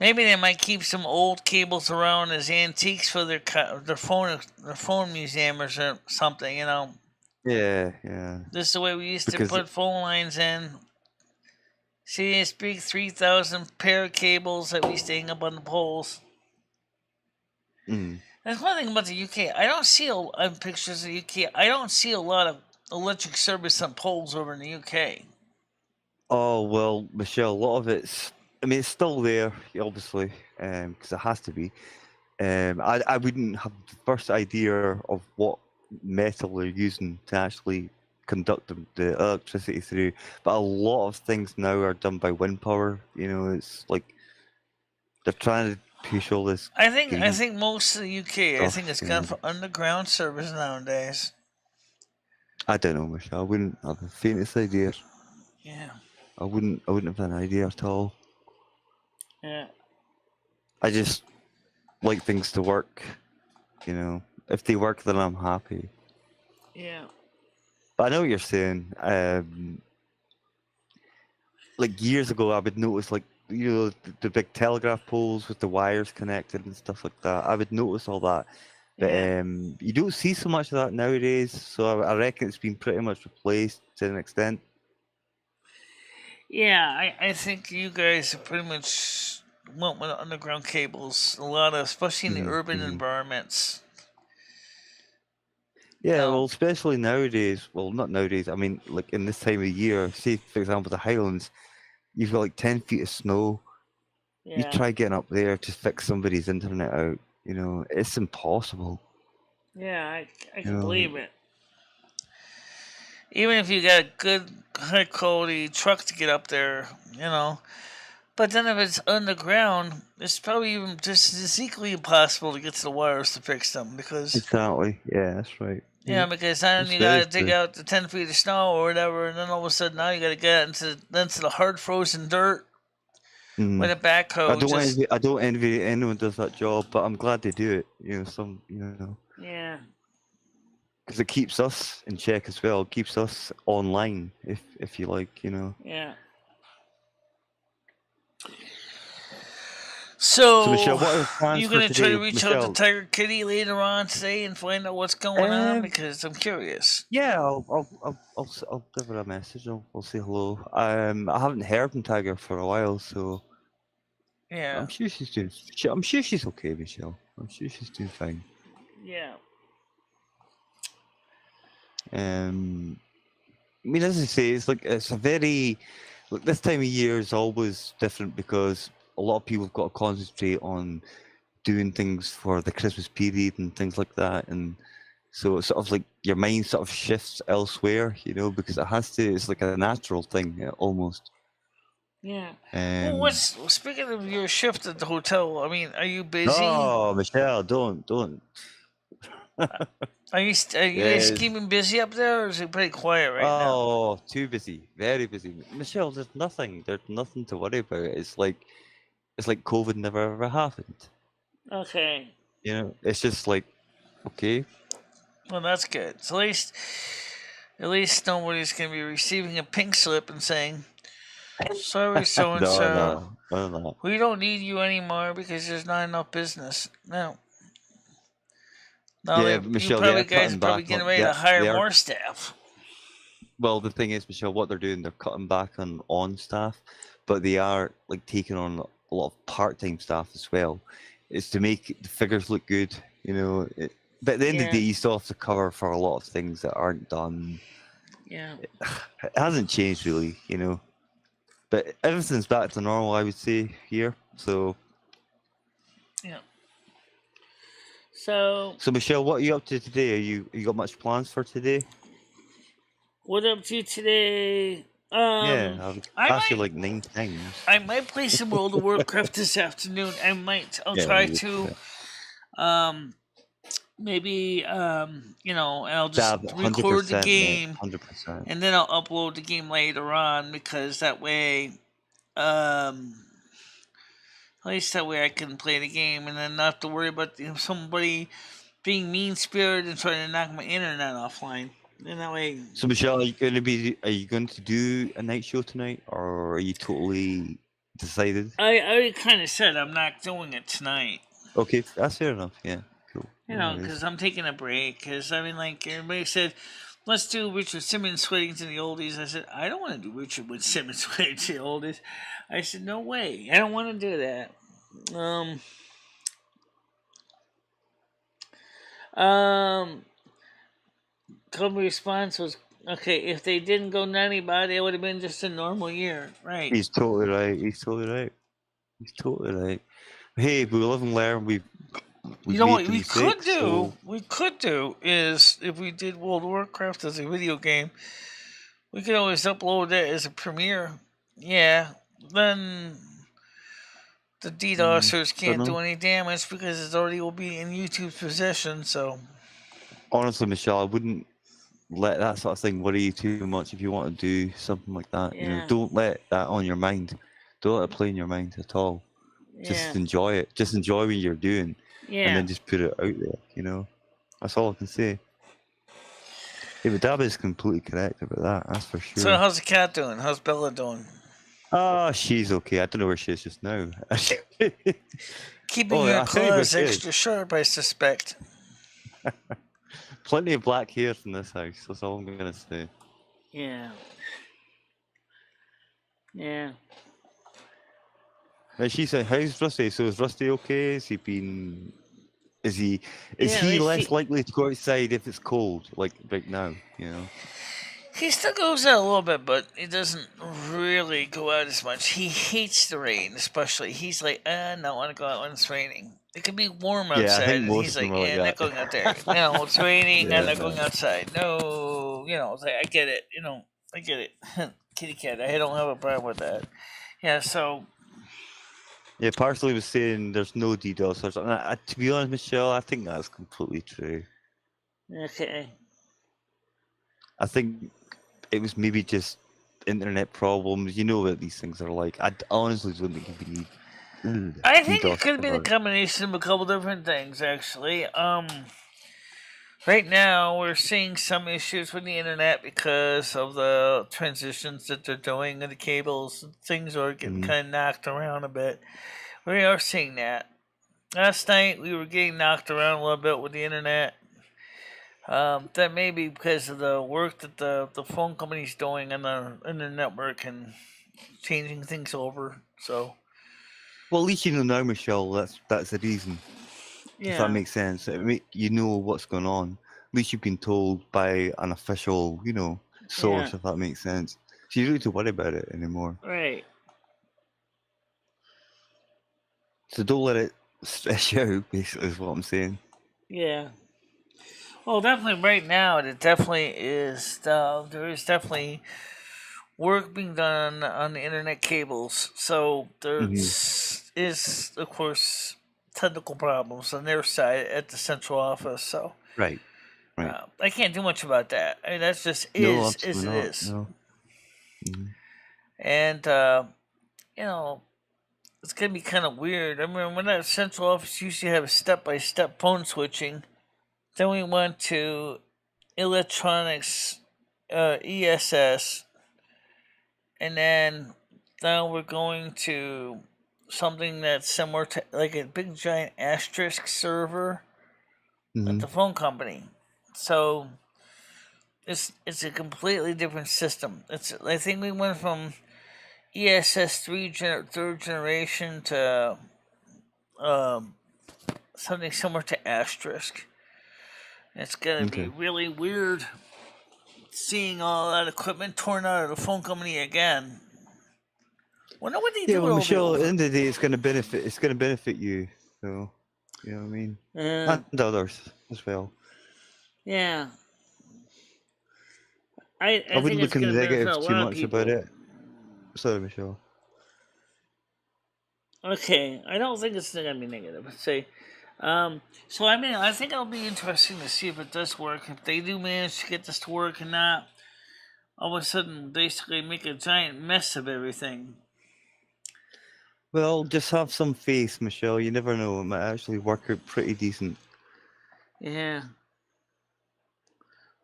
A: Maybe they might keep some old cables around as antiques for their phone museum or something.
C: Yeah, yeah.
A: This is the way we used to put phone lines in. See this big 3,000 pair of cables that we used to hang up on the poles. That's one thing about the UK. I don't see pictures of the UK. I don't see a lot of electric service on poles over in the UK.
C: Oh well, Michelle, a lot of it's still there, obviously, because it has to be. I wouldn't have the first idea of what metal they're using to actually conduct the electricity through, but a lot of things now are done by wind power. It's like they're trying to push all this.
A: I think most of the UK, I think it's gone
C: for
A: underground service nowadays.
C: I don't know, Michelle. I wouldn't have the faintest idea.
A: Yeah.
C: I wouldn't have an idea at all.
A: Yeah.
C: I just like things to work. If they work, then I'm happy.
A: Yeah.
C: But I know what you're saying. Like years ago, I would notice the big telegraph poles with the wires connected and stuff like that. I would notice all that. But you don't see so much of that nowadays. So I reckon it's been pretty much replaced to an extent.
A: Yeah, I think you guys pretty much went with underground cables. A lot of, especially in the urban environments.
C: Yeah, well, especially nowadays. Well, not nowadays. I mean, like in this time of year, say for example the Highlands, you've got like 10 feet of snow.
A: Yeah.
C: You try getting up there to fix somebody's internet out. It's impossible.
A: Yeah, I can believe it. Even if you got a good, high quality truck to get up there, But then if it's underground, it's probably even just as equally impossible to get to the wires to fix them because.
C: Exactly. Yeah, that's right.
A: Yeah, because then you gotta dig out the 10 feet of snow or whatever, and then all of a sudden now you gotta get into the hard frozen dirt with a backhoe.
C: I don't envy anyone who does that job, but I'm glad they do it. Yeah. because it keeps us in check as well. It keeps us online, if you like, you know.
A: Yeah.
C: So Michelle,
A: So,
C: what are the plans
A: you
C: for
A: gonna try
C: today,
A: to reach out to
C: Michelle?
A: Tiger Kitty later on today and find out what's going on?
C: Um,
A: Because I'm curious.
C: yeah, I'll give her a message. I'll say hello. I haven't heard from Tiger for a while, so
A: Yeah.
C: I'm sure she's doing. I'm sure she's okay, Michelle. I'm sure she's doing fine.
A: Yeah.
C: I mean, as I say, it's a very like this time of year is always different because a lot of people have got to concentrate on doing things for the Christmas period and things like that, and so it's sort of like your mind sort of shifts elsewhere, you know, because it has to. It's like a natural thing, almost.
A: Yeah. Well, speaking of your shift at the hotel? I mean, are you busy?
C: Oh, Michelle, don't.
A: Are you
C: Yes.
A: keeping busy up there, or is it pretty quiet right now?
C: Oh, too busy, very busy. Michelle, there's nothing to worry about. It's like COVID never ever happened.
A: Okay.
C: You know, it's just like, okay.
A: Well, that's good. So at least nobody's gonna be receiving a pink slip and saying, "Sorry, so and so,
C: No.
A: we don't need you anymore because there's not enough business." No. Now
C: Yeah, but Michelle,
A: guys are probably getting ready to hire more staff.
C: Well, the thing is, Michelle, what they're doing, they're cutting back on staff, but they are like taking on a lot of part-time staff as well. It's to make the figures look good, you know. But at the end of the day, you still have to cover for a lot of things that aren't done.
A: Yeah.
C: It hasn't changed really, you know. But everything's back to normal, I would say, here. So.
A: Yeah. So
C: Michelle, what are you up to today? You got much plans for today?
A: What up to today?
C: Yeah, I've asked you like 9 times.
A: I might play some World of Warcraft this afternoon. I'll
C: Yeah,
A: try
C: you
A: to.
C: would,
A: Maybe I'll just
C: Dab,
A: record the
C: 100%,
A: game,
C: 100%.
A: and then I'll upload the game later on, because that way, at least that way I can play the game and then not have to worry about somebody being mean spirited and trying to knock my internet offline. And that way.
C: So Michelle, are you going to do a night show tonight, or are you totally decided?
A: I already kind of said I'm not doing it tonight.
C: Okay, that's fair enough. Yeah, cool.
A: You know, because I'm taking a break. Because I mean, like everybody said, let's do Richard Simmons sweating to the oldies. I said, I don't want to do Richard Simmons sweating to the oldies. I said, no way, I don't want to do that. Cover response was, okay, if they didn't go nutty by, it would have been just a normal year, right?
C: He's totally right. Hey, we live and learn.
A: You know what we could do? We could do is, if we did World of Warcraft as a video game, we could always upload that as a premiere. Yeah, then the DDoSers can't do any damage because it already will be in YouTube's possession. So
C: honestly, Michelle, I wouldn't let that sort of thing worry you too much if you want to do something like that.
A: Yeah.
C: You know, don't let that on your mind. Don't let it play in your mind at all. Just enjoy it. Just enjoy what you're doing. And then just put it out there, you know. That's all I can say. Yeah, but Dab is completely correct about that, that's for sure.
A: So how's the cat doing? How's Bella doing?
C: Oh, she's okay. I don't know where she is just now.
A: Keeping your claws extra sharp, I suspect.
C: Plenty of black hairs in this house, that's all I'm going to say.
A: Yeah. Yeah.
C: Now she said, how's Rusty? So is Rusty okay? Is he less likely to go outside if it's cold, like right now, you know?
A: He still goes out a little bit, but he doesn't really go out as much. He hates the rain, especially. He's like, no, I want to go out when it's raining. It can be warm outside, and he's like, I'm not going out there. It's raining, I'm not going outside. No, it's like, I get it, Kitty cat, I don't have a problem with that. Yeah, so...
C: Yeah, Parsley was saying there's no DDoS or something. To be honest, Michelle, I think that's completely true.
A: Okay.
C: I think it was maybe just internet problems. You know what these things are like. I honestly don't think you could need.
A: I think it could have been a combination of a couple different things, actually. right now we're seeing some issues with the internet because of the transitions that they're doing and the cables. Things are getting kind of knocked around a bit. We are seeing that. Last night we were getting knocked around a little bit with the internet. That may be because of the work that the phone company's doing in the network and changing things over. So
C: Well, at least you know now, Michelle. That's the reason. If that
A: yeah,
C: makes sense, you know what's going on. At least you've been told by an official, source.
A: yeah,
C: If that makes sense, so you don't need to worry about it anymore.
A: right,
C: So don't let it stress you out. Basically, is what I'm saying.
A: yeah. Well, definitely right now it definitely is. There is definitely work being done on the internet cables. So there
C: Hmm.
A: is, of course, technical problems on their side at the central office. So
C: Right. Right.
A: I can't do much about that. I mean, that's just
C: No,
A: is as
C: absolutely
A: it
C: not.
A: is.
C: No. Hmm.
A: And you know, it's gonna be kind of weird. I mean, when that central office used to have a step-by-step phone switching, then we went to electronics, ESS, and then now we're going to something that's similar to like a big giant asterisk server at
C: Hmm.
A: the phone company. So it's a completely different system. I think we went from ESS third generation to um, something similar to asterisk. It's gonna be
C: Okay.
A: really weird seeing all that equipment torn out of the phone company again. Wonder what they
C: Yeah,
A: do
C: well,
A: with all the
C: Michelle, at
A: old.
C: the end of the day, it's going to benefit. It's going to benefit you. So, you know what I mean, and others as well.
A: Yeah,
C: I
A: I think
C: wouldn't
A: it's
C: look in the
A: gonna benefit a
C: negative too
A: lot of
C: much about
A: people.
C: it. Sorry, Michelle.
A: Okay, I don't think it's gonna be negative. Let's say, so I mean, I think it'll be interesting to see if it does work. If they do manage to get this to work and not all of a sudden basically make a giant mess of everything.
C: Well, just have some faith, Michelle. You never know. It might actually work out pretty decent.
A: Yeah.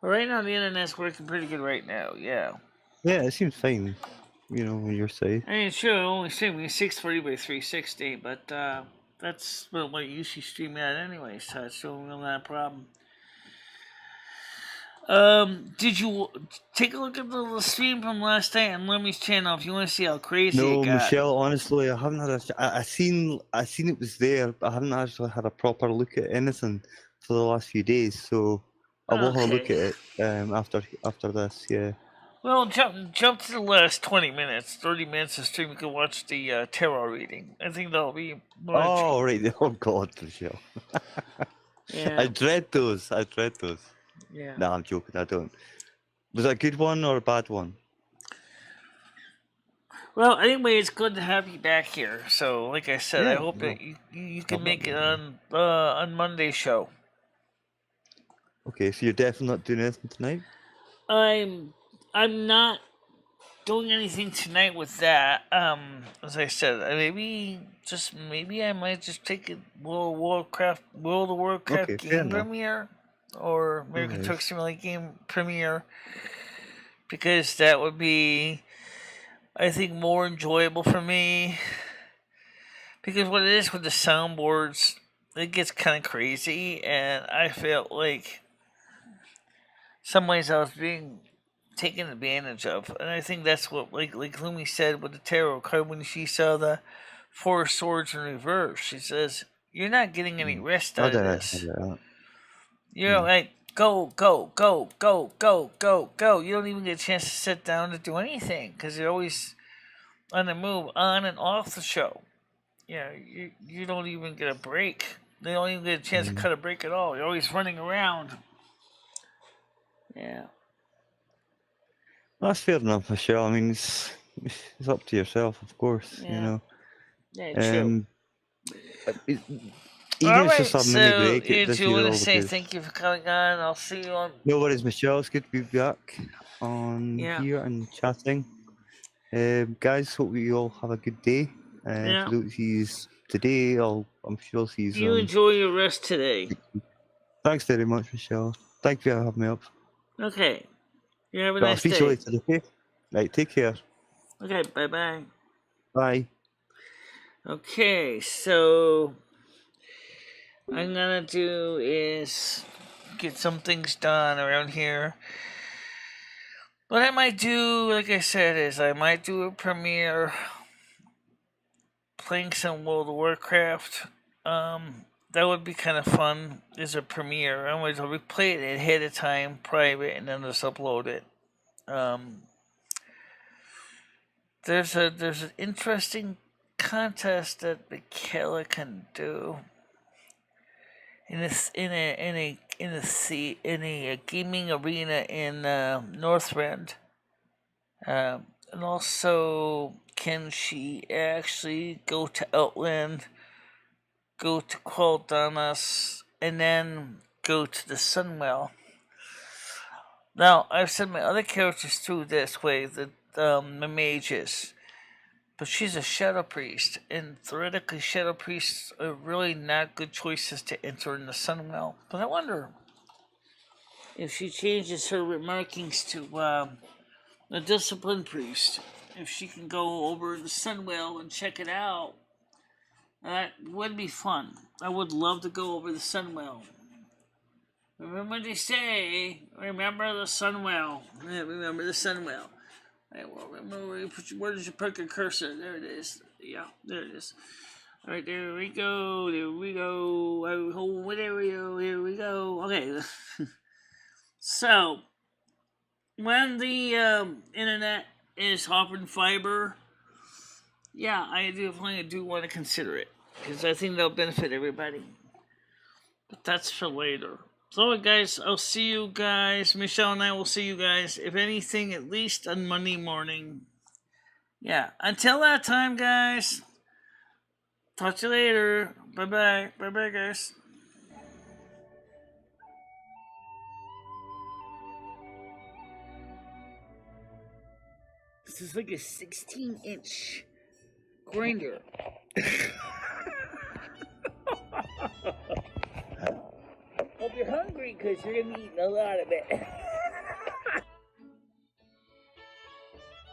A: Well, right now the internet's working pretty good right now. Yeah.
C: Yeah, it seems fine. On your side.
A: I mean, sure, it only streaming 640 by 360, but that's what it usually stream at anyway, so it's really not a problem. Did you take a look at the stream from last night on Lemmy's channel if you want to see how crazy it
C: No,
A: got?
C: Michelle. Honestly, I haven't had I seen it was there, but I haven't actually had a proper look at anything for the last few days. So I will have a look
A: Okay.
C: at it after this. Yeah.
A: Well, jump to the last 20 minutes, 30 minutes of stream. You can watch the tarot reading. I think that'll be much.
C: Oh right. Oh God, Michelle.
A: Yeah.
C: I dread those. I dread those.
A: Yeah.
C: Nah, I'm joking. I don't. Was it a good one or a bad one?
A: Well, anyway, it's good to have you back here. So, like I said, I
C: Yeah.
A: hope that
C: No,
A: you can
C: I've not
A: make it
C: been here.
A: on Monday's show.
C: Okay, so you're definitely not doing anything tonight.
A: I'm not doing anything tonight with that. As I said, maybe I might just take a World of Warcraft
C: Okay, fair
A: game
C: enough.
A: premiere or
C: No
A: American Truck
C: worries.
A: Simulator game premiere because that would be, I think, more enjoyable for me. Because what it is with the soundboards, it gets kind of crazy, and I felt like some ways I was being taken advantage of, and I think that's what like Lumi said with the tarot card when she saw the four swords in reverse. She says, "You're not getting any rest
C: I
A: out of
C: don't know. I
A: this.
C: get that.
A: You're
C: Mm.
A: like go go go go go go go. You don't even get a chance to sit down to do anything because you're always on the move, on and off the show. Yeah, you don't even get a break. They don't even get a chance to
C: Mm.
A: cut a break at all. You're always running around. Yeah.
C: That's fair enough, Michelle. I mean, it's up to yourself, of course.
A: Yeah. Yeah, true.
C: Um, even
A: All
C: if it's just
A: right,
C: a mini
A: so
C: break, it does
A: do you
C: you
A: want to
C: all the
A: say
C: good.
A: thank you for coming on? I'll see you on.
C: No worries, Michelle. It's good to be back on
A: Yeah,
C: here and chatting. Guys, hope you all have a good day. If
A: yeah.
C: I don't see you today, I'm sure I'll see you
A: You
C: on.
A: enjoy your rest today.
C: Thanks very much, Michelle. Thank you for having me up.
A: Okay. You have a
C: But I'll
A: nice
C: speak to you
A: day.
C: later, okay? Right, take care.
A: Okay, bye-bye.
C: Bye.
A: Okay, so what I'm gonna do is get some things done around here. What I might do, like I said, is I might do a premiere playing some World of Warcraft. That would be kind of fun as a premiere. I'll play it ahead of time, private, and then just upload it. There's an interesting contest that Michele can do in a gaming arena in Northrend. And also, can she actually go to Outland, go to Qualdamas, and then go to the Sunwell? Now, I've sent my other characters through this way, the mages, but she's a Shadow Priest, and theoretically, Shadow Priests are really not good choices to enter in the Sunwell. But I wonder if she changes her markings to a Discipline Priest, if she can go over the Sunwell and check it out. That would be fun. I would love to go over the Sunwell. Remember they say, remember the Sunwell. Yeah, remember the Sunwell. Right, well, remember where did you put your cursor? There it is. Yeah, there it is. All right, there we go. There we go. There we go. Here we go. Okay. So, when the internet is offering fiber, yeah, I definitely do want to consider it because I think that'll benefit everybody. But that's for later. So, guys, I'll see you guys. Michelle and I will see you guys, if anything, at least on Monday morning. Yeah, until that time, guys. Talk to you later. Bye-bye. Bye-bye, guys. This is like a 16-inch grinder. Hope you're hungry because you're going to be eating a lot of it.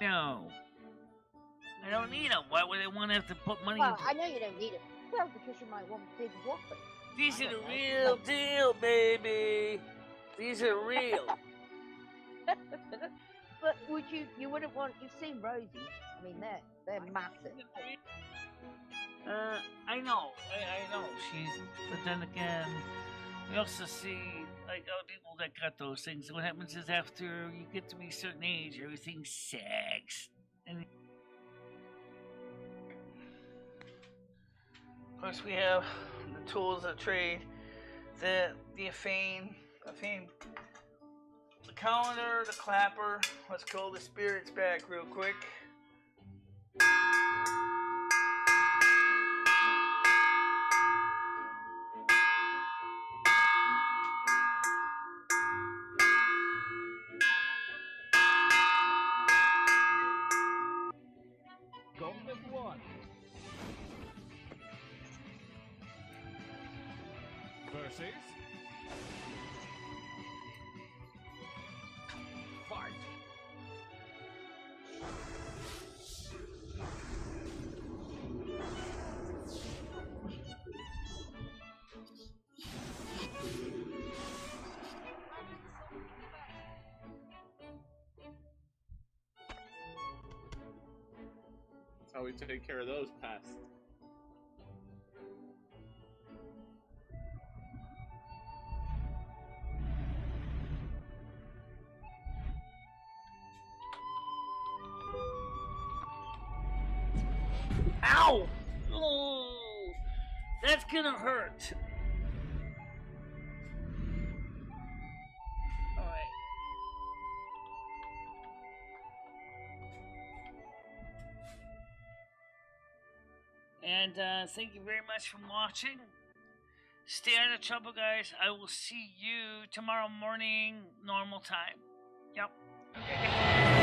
A: No. I don't need them. Why would I want to have to put money
D: Well,
A: into
D: I know you don't need it. Well, because you might want big whoppers.
A: These are the real deal, baby. These are real.
D: But you wouldn't want, you've seen Rosie. I mean, they're massive.
A: I know. I know. But then again, we also see, like, other people that got those things. What happens is after you get to be a certain age, everything sags. And of course, we have the tools of trade, the Afane, the calendar, the clapper. Let's call the spirits back real quick.
E: Golden one. Versus. Fight.
B: That's how we take care of those pests.
A: Ow! Oh, that's gonna hurt. Alright. And thank you very much for watching. Stay out of trouble, guys. I will see you tomorrow morning, normal time. Yep. Okay.